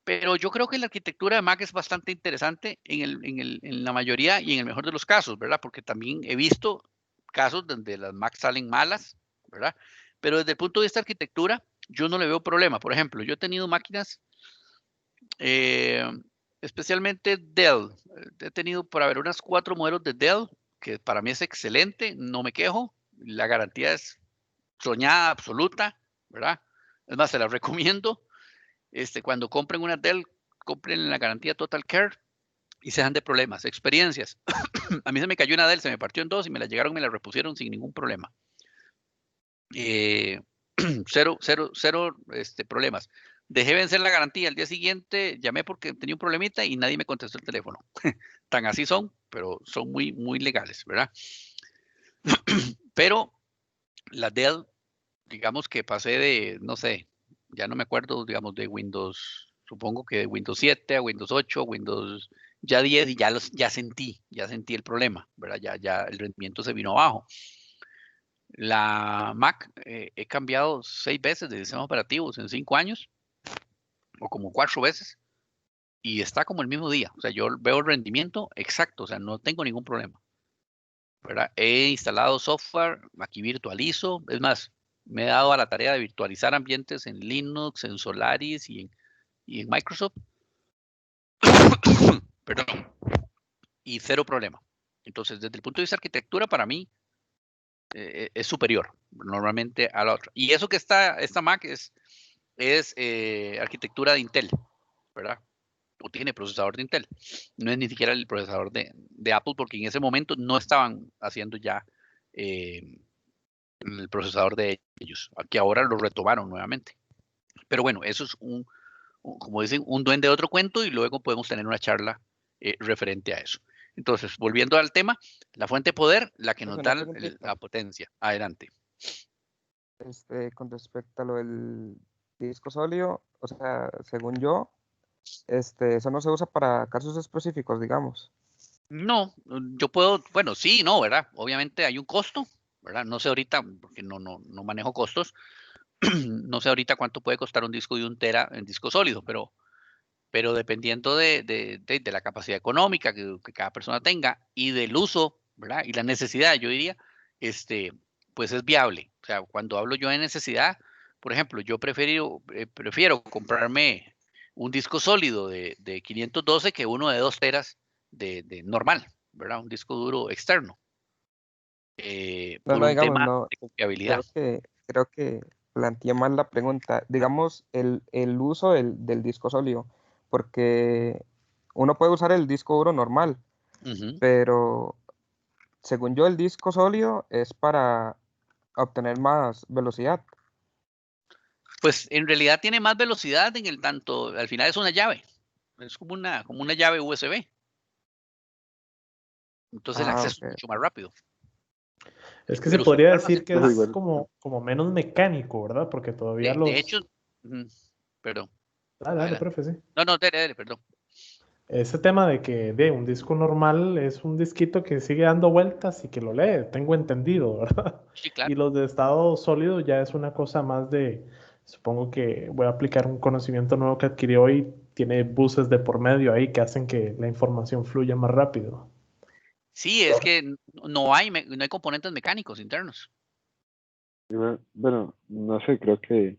Pero yo creo que la arquitectura de Mac es bastante interesante en la mayoría y en el mejor de los casos, ¿verdad? Porque también he visto casos donde las Mac salen malas, ¿verdad? Pero desde el punto de vista de arquitectura, yo no le veo problema. Por ejemplo, yo he tenido máquinas, especialmente Dell. He tenido por haber unas 4 modelos de Dell, que para mí es excelente, no me quejo. La garantía es soñada, absoluta, ¿verdad? Es más, se la recomiendo. Cuando compren una Dell, compren la garantía Total Care y se dan de problemas, experiencias. A mí se me cayó una Dell, se me partió en 2 y me la llegaron y me la repusieron sin ningún problema. Cero problemas. Dejé vencer la garantía. Al día siguiente llamé porque tenía un problemita y nadie me contestó el teléfono. Tan así son, pero son muy, muy legales, ¿verdad? Pero la Dell, digamos que pasé de, no sé, ya no me acuerdo, digamos, de Windows, supongo que de Windows 7 a Windows 8, Windows ya 10 y ya sentí el problema, ¿verdad? Ya el rendimiento se vino abajo. La Mac, he cambiado 6 veces de sistemas operativos en 5 años, o como 4 veces, y está como el mismo día. O sea, yo veo el rendimiento exacto, o sea, no tengo ningún problema, ¿verdad? He instalado software, aquí virtualizo, es más, me he dado a la tarea de virtualizar ambientes en Linux, en Solaris y en Microsoft. Perdón. Y cero problema. Entonces, desde el punto de vista de arquitectura, para mí es superior normalmente a la otra. Y eso que esta Mac es arquitectura de Intel, ¿verdad? O tiene procesador de Intel. No es ni siquiera el procesador de Apple, porque en ese momento no estaban haciendo ya el procesador de ellos, que ahora lo retomaron nuevamente. Pero bueno, eso es como dicen, un duende de otro cuento y luego podemos tener una charla referente a eso. Entonces, volviendo al tema, la fuente de poder, la que nos da la potencia. Adelante. Con respecto a lo del disco sólido, o sea, según yo, eso no se usa para casos específicos, digamos. No, yo puedo, bueno, sí, no, ¿verdad? Obviamente hay un costo, ¿verdad? No sé ahorita, porque no manejo costos, no sé ahorita cuánto puede costar un disco de 1 tera en disco sólido, pero dependiendo de la capacidad económica que cada persona tenga y del uso, ¿verdad? Y la necesidad, yo diría, pues es viable. O sea, cuando hablo yo de necesidad, por ejemplo, yo prefiero comprarme un disco sólido de 512 que uno de 2 teras de normal, ¿verdad? Un disco duro externo. Por un digamos, tema de confiabilidad. Creo que planteé mal la pregunta. Digamos, el uso del disco sólido, porque uno puede usar el disco duro normal, pero según yo el disco sólido es para obtener más velocidad. Pues en realidad tiene más velocidad en el tanto, al final es una llave, es como una llave USB. Entonces el acceso es mucho más rápido. Es que se podría decir que es como menos mecánico, ¿verdad? Porque todavía de hecho, perdón. Dale, profe, sí. No, dale, perdón. Ese tema de que un disco normal es un disquito que sigue dando vueltas y que lo lee, tengo entendido, ¿verdad? Sí, claro. Y los de estado sólido ya es una cosa más de, supongo que voy a aplicar un conocimiento nuevo que adquirí hoy, tiene buses de por medio ahí que hacen que la información fluya más rápido. Sí, es que no hay componentes mecánicos internos. Bueno, no sé, creo que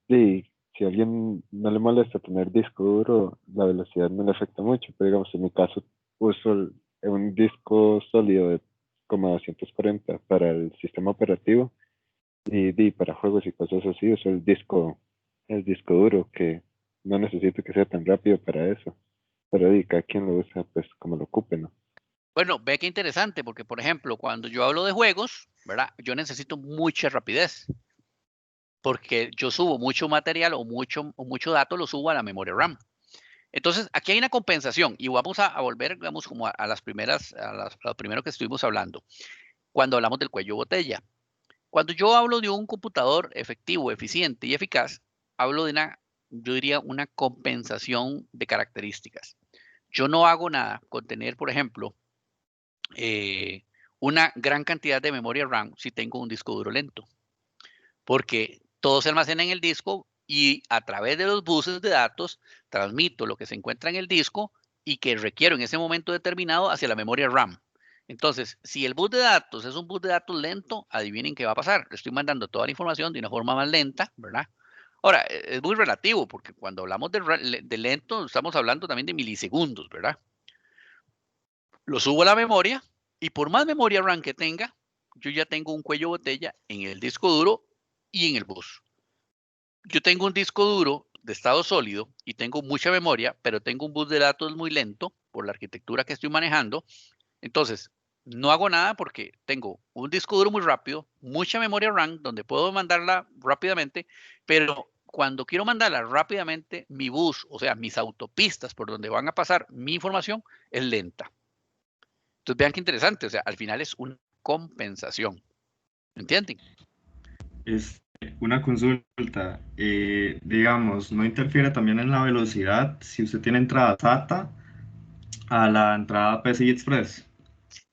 sí, si a alguien no le molesta tener disco duro, la velocidad no le afecta mucho, pero digamos, en mi caso uso un disco sólido de como 240 para el sistema operativo y para juegos y cosas así uso el disco duro, que no necesito que sea tan rápido para eso, pero cada quien lo usa pues como lo ocupe, ¿no? Bueno, ve qué interesante, porque por ejemplo, cuando yo hablo de juegos, ¿verdad? Yo necesito mucha rapidez, porque yo subo mucho material o mucho dato, lo subo a la memoria RAM. Entonces, aquí hay una compensación y vamos a volver, digamos, como a las primeras, a lo primero que estuvimos hablando, cuando hablamos del cuello botella. Cuando yo hablo de un computador efectivo, eficiente y eficaz, hablo de yo diría, una compensación de características. Yo no hago nada con tener, por ejemplo, una gran cantidad de memoria RAM si tengo un disco duro lento, porque todo se almacena en el disco y a través de los buses de datos transmito lo que se encuentra en el disco y que requiero en ese momento determinado hacia la memoria RAM. Entonces, si el bus de datos es un bus de datos lento, adivinen qué va a pasar. Le estoy mandando toda la información de una forma más lenta, ¿verdad? Ahora, es muy relativo, porque cuando hablamos de lento, estamos hablando también de milisegundos, ¿verdad? Lo subo a la memoria y por más memoria RAM que tenga, yo ya tengo un cuello botella en el disco duro y en el bus. Yo tengo un disco duro de estado sólido y tengo mucha memoria, pero tengo un bus de datos muy lento por la arquitectura que estoy manejando. Entonces, no hago nada porque tengo un disco duro muy rápido, mucha memoria RAM donde puedo mandarla rápidamente, pero cuando quiero mandarla rápidamente, mi bus, o sea, mis autopistas por donde van a pasar mi información, es lenta. Entonces, vean qué interesante, o sea, al final es una compensación. ¿Entienden? Es una consulta. Digamos, ¿no interfiere también en la velocidad si usted tiene entrada SATA a la entrada PCI Express?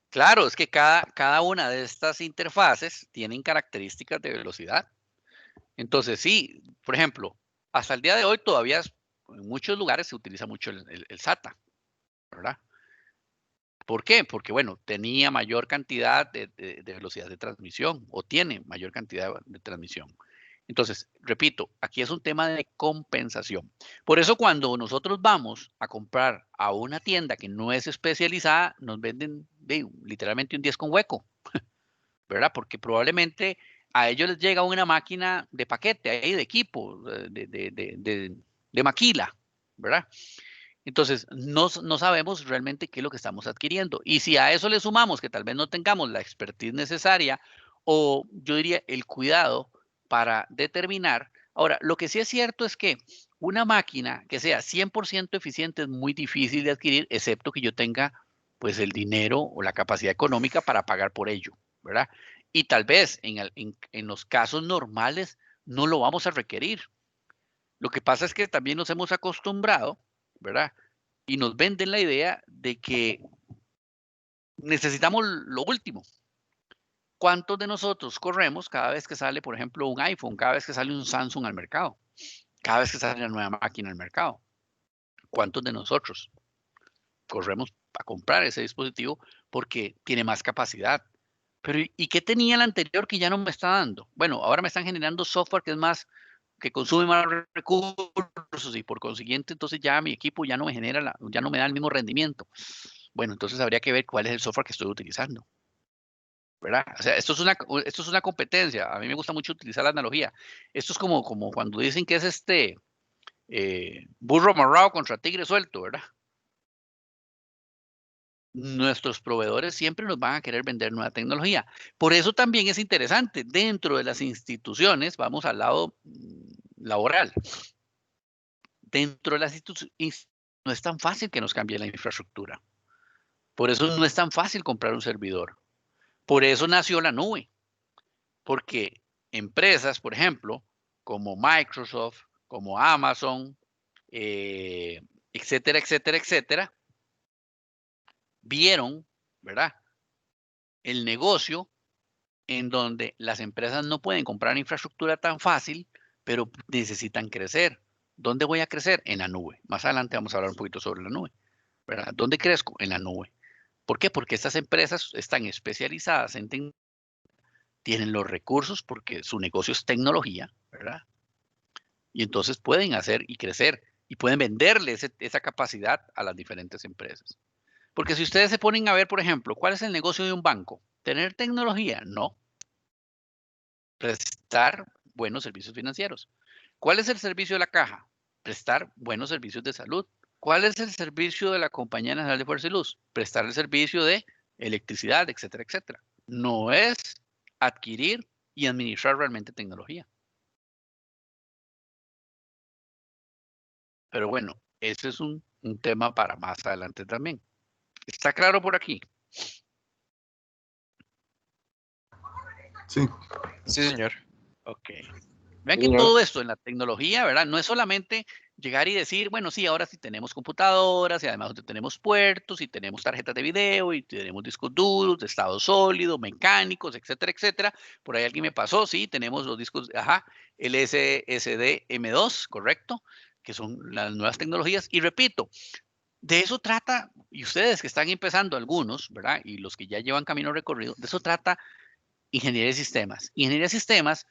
Claro, es que cada una de estas interfaces tienen características de velocidad. Entonces, sí, por ejemplo, hasta el día de hoy todavía en muchos lugares se utiliza mucho el SATA, ¿verdad? ¿Por qué? Porque, bueno, tenía mayor cantidad de velocidad de transmisión o tiene mayor cantidad de transmisión. Entonces, repito, aquí es un tema de compensación. Por eso cuando nosotros vamos a comprar a una tienda que no es especializada, nos venden literalmente un 10 con hueco, ¿verdad? Porque probablemente a ellos les llega una máquina de paquete, ahí de equipo, de maquila, ¿verdad? Entonces, no sabemos realmente qué es lo que estamos adquiriendo. Y si a eso le sumamos que tal vez no tengamos la expertise necesaria o yo diría el cuidado para determinar. Ahora, lo que sí es cierto es que una máquina que sea 100% eficiente es muy difícil de adquirir, excepto que yo tenga pues el dinero o la capacidad económica para pagar por ello, ¿verdad? Y tal vez en los casos normales no lo vamos a requerir. Lo que pasa es que también nos hemos acostumbrado, ¿verdad? Y nos venden la idea de que necesitamos lo último. ¿Cuántos de nosotros corremos cada vez que sale, por ejemplo, un iPhone, cada vez que sale un Samsung al mercado, cada vez que sale una nueva máquina al mercado? ¿Cuántos de nosotros corremos a comprar ese dispositivo porque tiene más capacidad? Pero ¿y qué tenía el anterior que ya no me está dando? Bueno, ahora me están generando software que es más, que consume más recursos y por consiguiente entonces ya mi equipo ya no me genera, ya no me da el mismo rendimiento. Bueno, entonces habría que ver cuál es el software que estoy utilizando, ¿verdad? O sea, esto es una competencia. A mí me gusta mucho utilizar la analogía. Esto es como cuando dicen que es burro amarrado contra tigre suelto, ¿verdad? Nuestros proveedores siempre nos van a querer vender nueva tecnología. Por eso también es interesante, dentro de las instituciones, vamos al lado laboral, dentro de las instituciones no es tan fácil que nos cambie la infraestructura. Por eso no es tan fácil comprar un servidor. Por eso nació la nube. Porque empresas, por ejemplo, como Microsoft, como Amazon, etcétera, etcétera, etcétera, vieron, ¿verdad? El negocio en donde las empresas no pueden comprar infraestructura tan fácil, pero necesitan crecer. ¿Dónde voy a crecer? En la nube. Más adelante vamos a hablar un poquito sobre la nube, ¿verdad? ¿Dónde crezco? En la nube. ¿Por qué? Porque estas empresas están especializadas en tecnología, tienen los recursos porque su negocio es tecnología, ¿verdad? Y entonces pueden hacer y crecer y pueden venderle esa capacidad a las diferentes empresas. Porque si ustedes se ponen a ver, por ejemplo, ¿cuál es el negocio de un banco? ¿Tener tecnología? No. Prestar buenos servicios financieros. ¿Cuál es el servicio de la caja? Prestar buenos servicios de salud. ¿Cuál es el servicio de la Compañía Nacional de Fuerza y Luz? Prestar el servicio de electricidad, etcétera, etcétera. No es adquirir y administrar realmente tecnología. Pero bueno, ese es un tema para más adelante también. ¿Está claro por aquí? Sí. Sí, señor. Ok. Vean que todo esto en la tecnología, ¿verdad? No es solamente llegar y decir, bueno, sí, ahora sí tenemos computadoras y además tenemos puertos y tenemos tarjetas de video y tenemos discos duros de estado sólido, mecánicos, etcétera, etcétera. Por ahí alguien me pasó, sí, tenemos los discos, el SSD M2, correcto, que son las nuevas tecnologías. Y repito, de eso trata, y ustedes que están empezando algunos, ¿verdad? Y los que ya llevan camino recorrido, de eso trata ingeniería de sistemas. Ingeniería de sistemas,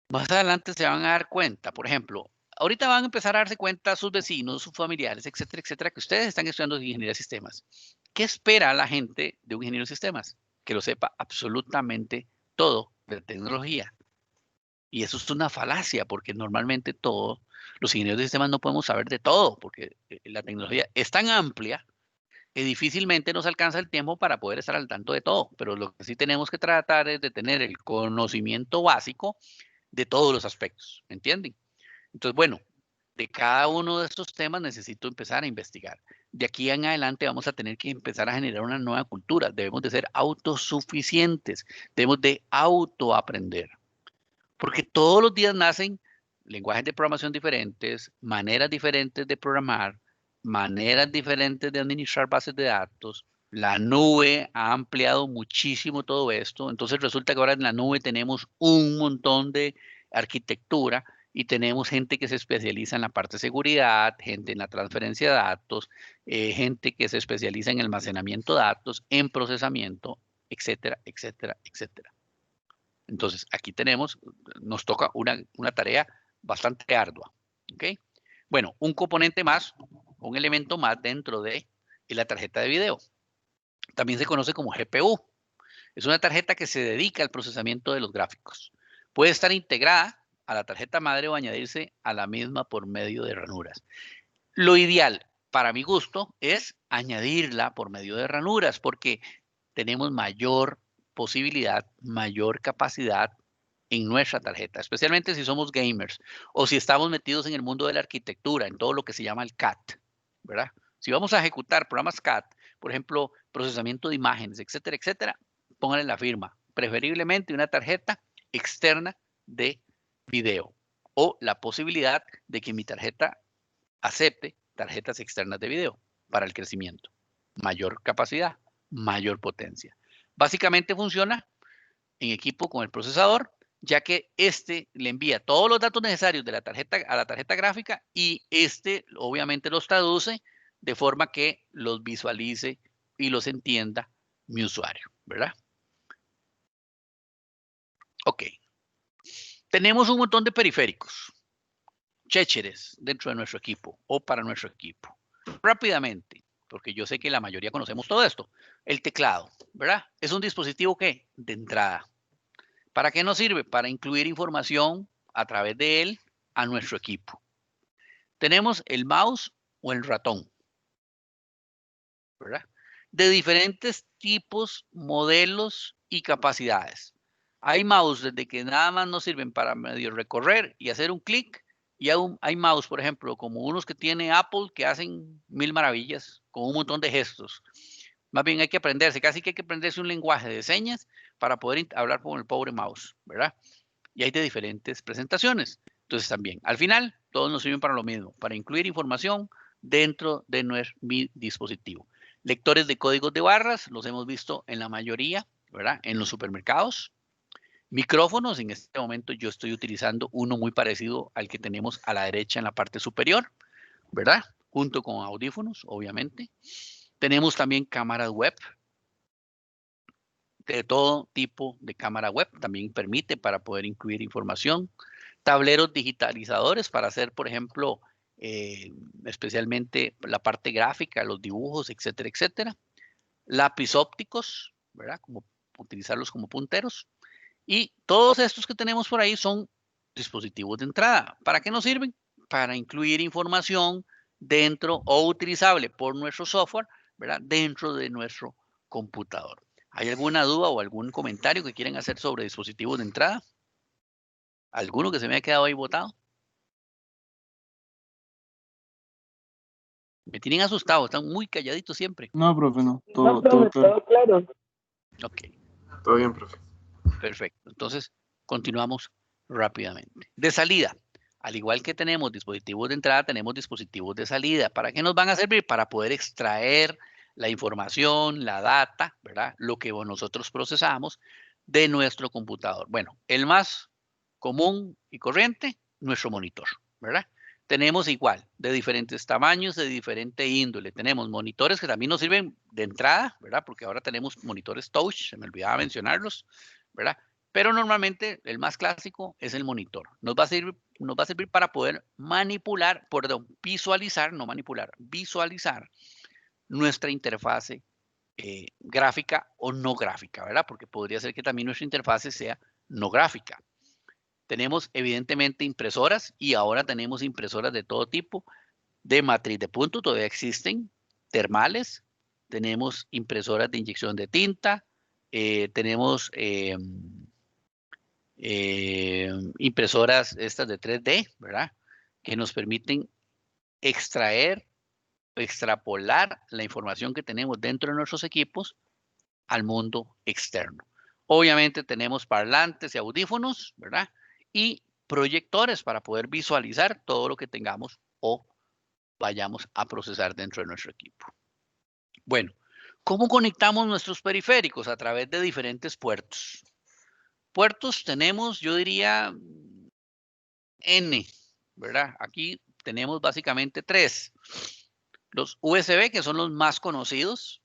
más adelante se van a dar cuenta, por ejemplo, ahorita van a empezar a darse cuenta sus vecinos, sus familiares, etcétera, etcétera, que ustedes están estudiando ingeniería de sistemas. ¿Qué espera la gente de un ingeniero de sistemas? Que lo sepa absolutamente todo de tecnología. Y eso es una falacia, porque normalmente todos los ingenieros de sistemas no podemos saber de todo, porque la tecnología es tan amplia que difícilmente nos alcanza el tiempo para poder estar al tanto de todo. Pero lo que sí tenemos que tratar es de tener el conocimiento básico de todos los aspectos, ¿me entienden? Entonces, bueno, de cada uno de estos temas necesito empezar a investigar. De aquí en adelante vamos a tener que empezar a generar una nueva cultura. Debemos de ser autosuficientes, debemos de autoaprender. Porque todos los días nacen lenguajes de programación diferentes, maneras diferentes de programar, maneras diferentes de administrar bases de datos. La nube ha ampliado muchísimo todo esto. Entonces resulta que ahora en la nube tenemos un montón de arquitectura y tenemos gente que se especializa en la parte de seguridad, gente en la transferencia de datos, gente que se especializa en almacenamiento de datos, en procesamiento, etcétera, etcétera, etcétera. Entonces, aquí nos toca una tarea bastante ardua. ¿Ok? Bueno, un componente más, un elemento más dentro de la tarjeta de video. También se conoce como GPU. Es una tarjeta que se dedica al procesamiento de los gráficos. Puede estar integrada a la tarjeta madre o añadirse a la misma por medio de ranuras. Lo ideal, para mi gusto, es añadirla por medio de ranuras, porque tenemos mayor posibilidad, mayor capacidad en nuestra tarjeta, especialmente si somos gamers o si estamos metidos en el mundo de la arquitectura, en todo lo que se llama el CAD, ¿verdad? Si vamos a ejecutar programas CAD, por ejemplo, procesamiento de imágenes, etcétera, etcétera, pónganle la firma, preferiblemente una tarjeta externa de video o la posibilidad de que mi tarjeta acepte tarjetas externas de video para el crecimiento. Mayor capacidad, mayor potencia. Básicamente funciona en equipo con el procesador, ya que este le envía todos los datos necesarios de la tarjeta a la tarjeta gráfica y este obviamente los traduce de forma que los visualice y los entienda mi usuario, ¿verdad? Ok. Tenemos un montón de periféricos, chécheres dentro de nuestro equipo o para nuestro equipo. Rápidamente, porque yo sé que la mayoría conocemos todo esto. El teclado, ¿verdad? Es un dispositivo que, de entrada, ¿para qué nos sirve? Para incluir información a través de él a nuestro equipo. Tenemos el mouse o el ratón, ¿verdad? De diferentes tipos, modelos y capacidades. Hay mouse desde que nada más nos sirven para medio recorrer y hacer un clic, y hay mouse, por ejemplo, como unos que tiene Apple que hacen mil maravillas con un montón de gestos. Más bien hay que aprenderse, casi que hay que aprenderse un lenguaje de señas para poder hablar con el pobre mouse, ¿verdad? Y hay de diferentes presentaciones. Entonces también, al final, todos nos sirven para lo mismo, para incluir información dentro de mi dispositivo. Lectores de códigos de barras, los hemos visto en la mayoría, ¿verdad? En los supermercados. Micrófonos, en este momento yo estoy utilizando uno muy parecido al que tenemos a la derecha en la parte superior, ¿verdad? Junto con audífonos, obviamente. Tenemos también cámaras web, de todo tipo de cámara web, también permite para poder incluir información. Tableros digitalizadores para hacer, por ejemplo, especialmente la parte gráfica, los dibujos, etcétera, etcétera. Lápiz ópticos, ¿verdad? Como utilizarlos como punteros. Y todos estos que tenemos por ahí son dispositivos de entrada. ¿Para qué nos sirven? Para incluir información dentro o utilizable por nuestro software, ¿verdad? Dentro de nuestro computador. ¿Hay alguna duda o algún comentario que quieran hacer sobre dispositivos de entrada? ¿Alguno que se me haya quedado ahí botado? Me tienen asustado, están muy calladitos siempre. No, profe, no. Todo claro. Ok. Todo bien, profe. Perfecto. Entonces, continuamos rápidamente. De salida, al igual que tenemos dispositivos de entrada, tenemos dispositivos de salida. ¿Para qué nos van a servir? Para poder extraer la información, la data, ¿verdad? Lo que nosotros procesamos de nuestro computador. Bueno, el más común y corriente, nuestro monitor, ¿verdad? Tenemos igual, de diferentes tamaños, de diferente índole. Tenemos monitores que también nos sirven de entrada, ¿verdad? Porque ahora tenemos monitores touch, se me olvidaba mencionarlos, ¿verdad? Pero normalmente el más clásico es el monitor. Nos va a servir para poder manipular, perdón, visualizar, no manipular, visualizar nuestra interfase gráfica o no gráfica, ¿verdad? Porque podría ser que también nuestra interfase sea no gráfica. Tenemos evidentemente impresoras y ahora tenemos impresoras de todo tipo, de matriz de punto, todavía existen, termales, tenemos impresoras de inyección de tinta, tenemos impresoras estas de 3D, ¿verdad? Que nos permiten extraer, extrapolar la información que tenemos dentro de nuestros equipos al mundo externo. Obviamente tenemos parlantes y audífonos, ¿verdad? Y proyectores para poder visualizar todo lo que tengamos o vayamos a procesar dentro de nuestro equipo. Bueno, ¿cómo conectamos nuestros periféricos? A través de diferentes puertos. Puertos tenemos, yo diría, N, ¿verdad? Aquí tenemos básicamente 3. Los USB, que son los más conocidos,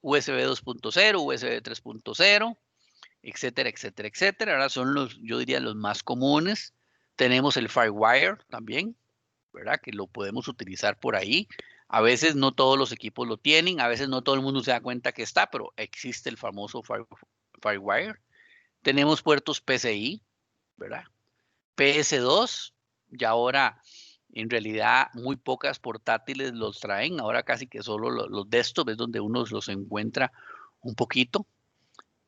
USB 2.0, USB 3.0, etcétera, etcétera, etcétera. Ahora son los, yo diría, los más comunes. Tenemos el FireWire también, ¿verdad? Que lo podemos utilizar por ahí. A veces no todos los equipos lo tienen, a veces no todo el mundo se da cuenta que está, pero existe el famoso FireWire. Tenemos puertos PCI, ¿verdad? PS2, ya ahora en realidad muy pocas portátiles los traen, ahora casi que solo los desktop es donde uno los encuentra un poquito.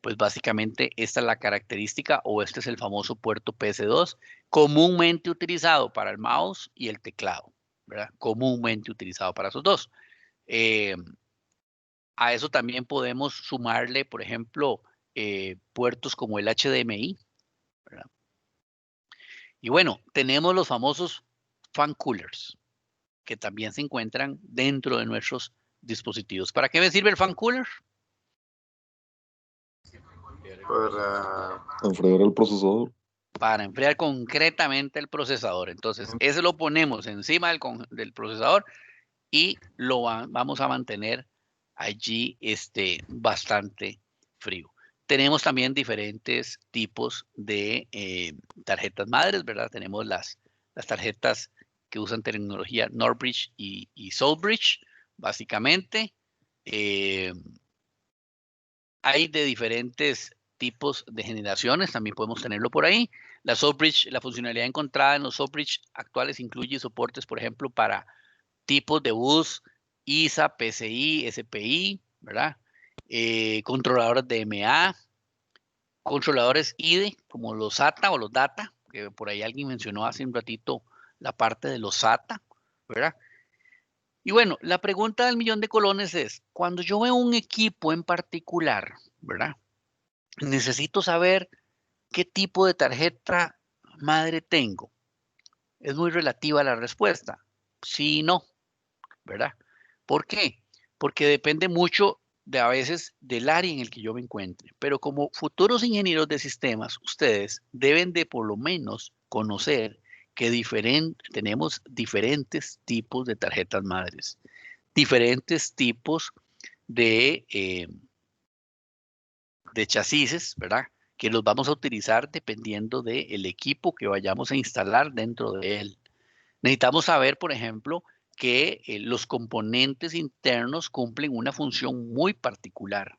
Pues básicamente esta es la característica o este es el famoso puerto PS2, comúnmente utilizado para el mouse y el teclado, ¿verdad? Comúnmente utilizado para esos dos. A eso también podemos sumarle, por ejemplo, puertos como el HDMI, ¿verdad? Y bueno, tenemos los famosos fan coolers, que también se encuentran dentro de nuestros dispositivos. ¿Para qué me sirve el fan cooler? Para enfriar el procesador. Para enfriar concretamente el procesador. Entonces, ese lo ponemos encima del procesador y lo vamos a mantener allí bastante frío. Tenemos también diferentes tipos de tarjetas madres, ¿verdad? Tenemos las tarjetas que usan tecnología Northbridge y Southbridge, básicamente. Hay de diferentes tipos de generaciones, también podemos tenerlo por ahí. La Southbridge, la funcionalidad encontrada en los Southbridge actuales incluye soportes, por ejemplo, para tipos de bus, ISA, PCI, SPI, ¿verdad? Controladores DMA, controladores IDE, como los SATA o los DATA, que por ahí alguien mencionó hace un ratito la parte de los SATA, ¿verdad? Y bueno, la pregunta del millón de colones es, cuando yo veo un equipo en particular, ¿verdad? Necesito saber qué tipo de tarjeta madre tengo. Es muy relativa la respuesta. Sí y no, ¿verdad? ¿Por qué? Porque depende mucho de a veces del área en el que yo me encuentre. Pero como futuros ingenieros de sistemas, ustedes deben de por lo menos conocer que tenemos diferentes tipos de tarjetas madres, diferentes tipos de chasis, ¿verdad? Que los vamos a utilizar dependiendo del equipo que vayamos a instalar dentro de él. Necesitamos saber, por ejemplo, que los componentes internos cumplen una función muy particular,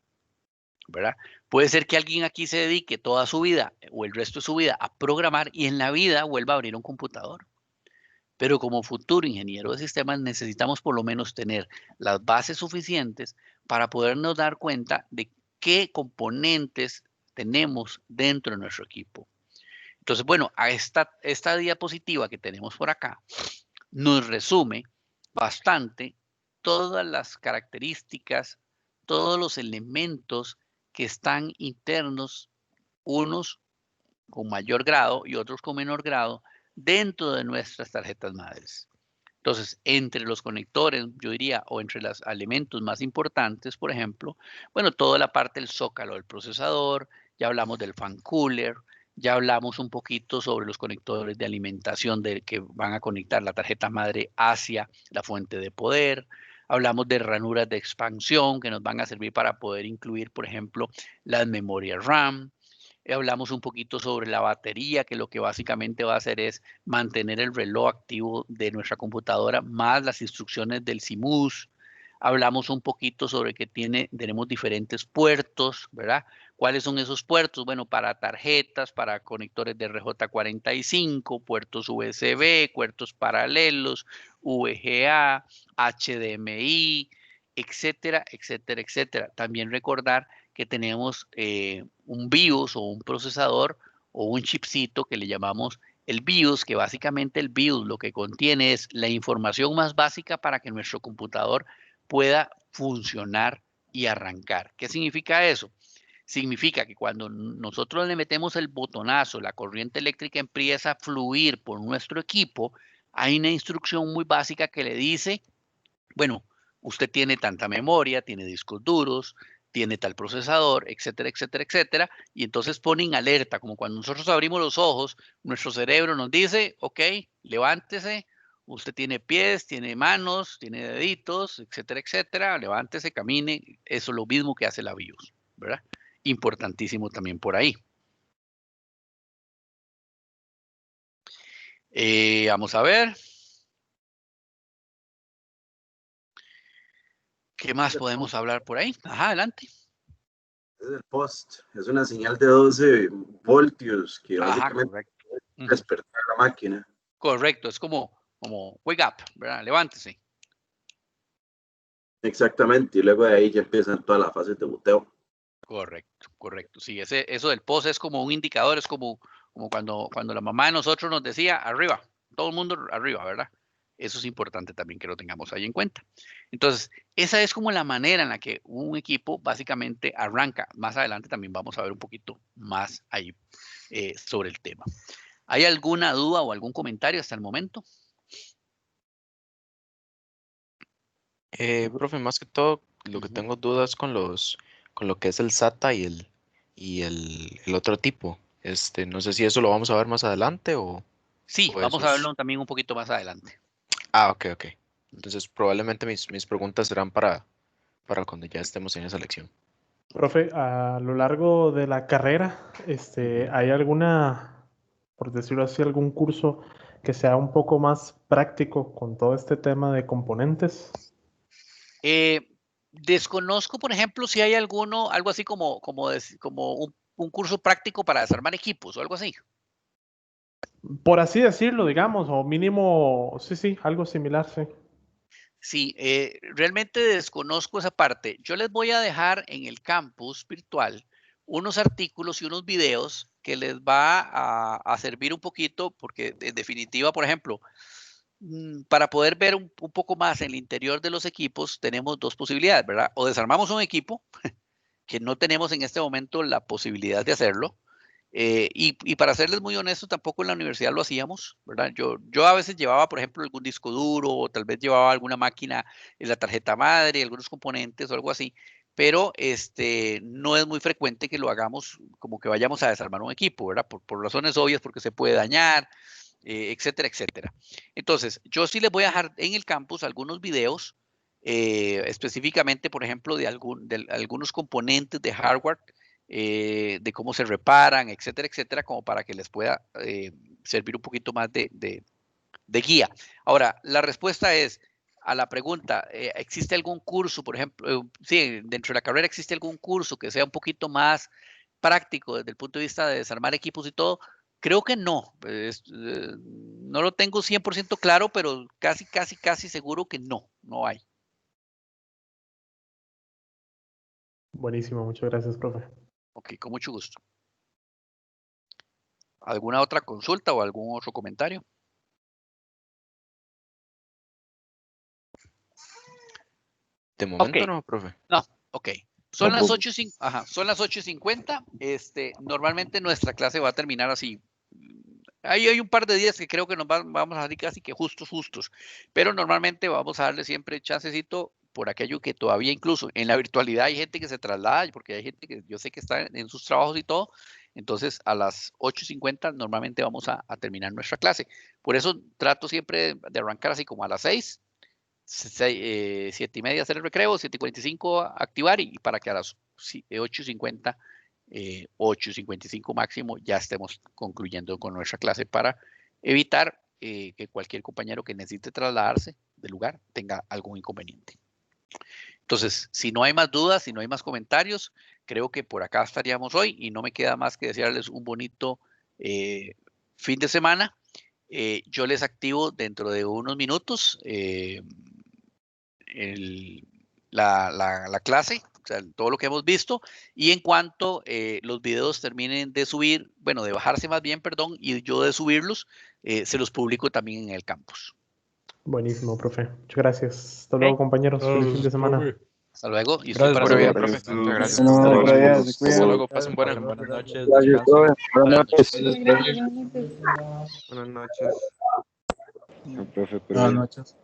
¿verdad? Puede ser que alguien aquí se dedique toda su vida o el resto de su vida a programar y en la vida vuelva a abrir un computador. Pero como futuro ingeniero de sistemas necesitamos por lo menos tener las bases suficientes para podernos dar cuenta de qué componentes tenemos dentro de nuestro equipo. Entonces, bueno, a esta diapositiva que tenemos por acá nos resume bastante todas las características, todos los elementos que están internos unos con mayor grado y otros con menor grado dentro de nuestras tarjetas madres. Entonces, entre los conectores, yo diría, o entre los elementos más importantes, por ejemplo, bueno, toda la parte del zócalo del procesador, ya hablamos del fan cooler, ya hablamos un poquito sobre los conectores de alimentación que van a conectar la tarjeta madre hacia la fuente de poder. Hablamos de ranuras de expansión que nos van a servir para poder incluir, por ejemplo, las memorias RAM. Hablamos un poquito sobre la batería, que lo que básicamente va a hacer es mantener el reloj activo de nuestra computadora, más las instrucciones del CMOS. Hablamos un poquito sobre que tenemos diferentes puertos, ¿verdad? ¿Cuáles son esos puertos? Bueno, para tarjetas, para conectores de RJ45, puertos USB, puertos paralelos, VGA, HDMI, etcétera, etcétera, etcétera. También recordar que tenemos un BIOS o un procesador o un chipcito que le llamamos el BIOS, que básicamente el BIOS lo que contiene es la información más básica para que nuestro computador pueda funcionar y arrancar. ¿Qué significa eso? Significa que cuando nosotros le metemos el botonazo, la corriente eléctrica empieza a fluir por nuestro equipo, hay una instrucción muy básica que le dice, bueno, usted tiene tanta memoria, tiene discos duros, tiene tal procesador, etcétera, etcétera, etcétera, y entonces ponen alerta, como cuando nosotros abrimos los ojos, nuestro cerebro nos dice, ok, levántese, usted tiene pies, tiene manos, tiene deditos, etcétera, etcétera, levántese, camine, eso es lo mismo que hace la BIOS, ¿verdad? Importantísimo también por ahí. Vamos a ver. ¿Qué más podemos hablar por ahí? Ajá, adelante. Es el post, es una señal de 12 voltios que básicamente puede despertar la máquina. Correcto, es como wake up, ¿verdad? Levántese. Exactamente, y luego de ahí ya empiezan todas las fases de boteo. Correcto, correcto. Sí, eso del post es como un indicador, es como cuando la mamá de nosotros nos decía arriba, todo el mundo arriba, ¿verdad? Eso es importante también que lo tengamos ahí en cuenta. Entonces, esa es como la manera en la que un equipo básicamente arranca. Más adelante también vamos a ver un poquito más ahí sobre el tema. ¿Hay alguna duda o algún comentario hasta el momento? Profe, más que todo, lo que tengo dudas con lo que es el SATA y el otro tipo. No sé si eso lo vamos a ver más adelante o... Sí, o vamos eso a es... verlo también un poquito más adelante. Ah, ok, ok. Entonces probablemente mis preguntas serán para cuando ya estemos en esa lección. Profe, a lo largo de la carrera, ¿hay alguna, por decirlo así, algún curso que sea un poco más práctico con todo este tema de componentes? Desconozco, por ejemplo, si hay algo así como un curso práctico para desarmar equipos o algo así. Por así decirlo, digamos, o mínimo, sí, algo similar, sí. Sí, realmente desconozco esa parte. Yo les voy a dejar en el campus virtual unos artículos y unos videos que les va a servir un poquito, porque en definitiva, por ejemplo, para poder ver un poco más el interior de los equipos, tenemos dos posibilidades, ¿verdad? O desarmamos un equipo, que no tenemos en este momento la posibilidad de hacerlo, y para serles muy honesto, tampoco en la universidad lo hacíamos, ¿verdad? Yo a veces llevaba, por ejemplo, algún disco duro o tal vez llevaba alguna máquina en la tarjeta madre, algunos componentes o algo así, pero no es muy frecuente que lo hagamos como que vayamos a desarmar un equipo, ¿verdad? Por razones obvias, porque se puede dañar, etcétera, etcétera. Entonces, yo sí les voy a dejar en el campus algunos videos, específicamente, por ejemplo, de algunos componentes de hardware, de cómo se reparan, etcétera, etcétera, como para que les pueda servir un poquito más de guía. Ahora, la respuesta es a la pregunta, ¿existe algún curso, por ejemplo, sí, dentro de la carrera existe algún curso que sea un poquito más práctico desde el punto de vista de desarmar equipos y todo? Creo que no. No lo tengo 100% claro, pero casi seguro que no hay. Buenísimo, muchas gracias, profe. Ok, con mucho gusto. ¿Alguna otra consulta o algún otro comentario? De momento no, profe. No, ok. Son las 8:50. Normalmente nuestra clase va a terminar así. Hay un par de días que creo que nos vamos a salir casi que justos. Pero normalmente vamos a darle siempre chancecito por aquello que todavía incluso en la virtualidad hay gente que se traslada, porque hay gente que yo sé que está en sus trabajos y todo. Entonces a las 8:50 normalmente vamos a terminar nuestra clase. Por eso trato siempre de arrancar así como a las 6. 7:30 hacer el recreo, 7:45 activar y para que a las 8:50, 8:55 máximo ya estemos concluyendo con nuestra clase para evitar que cualquier compañero que necesite trasladarse del lugar tenga algún inconveniente. Entonces, si no hay más dudas, si no hay más comentarios, creo que por acá estaríamos hoy y no me queda más que desearles un bonito fin de semana. Yo les activo dentro de unos minutos la clase, o sea, todo lo que hemos visto, y en cuanto los videos terminen de subir, bueno, de bajarse más bien, perdón, y yo de subirlos, se los publico también en el campus. Buenísimo, profe. Muchas gracias. Hasta luego, compañeros. Feliz fin de semana. Hasta luego. Y gracias por venir, profe. Muchas gracias. Hasta luego. Pasen buenas noches. Gracias, profe. Buenas noches. Buenas noches. Profe, Buenas noches.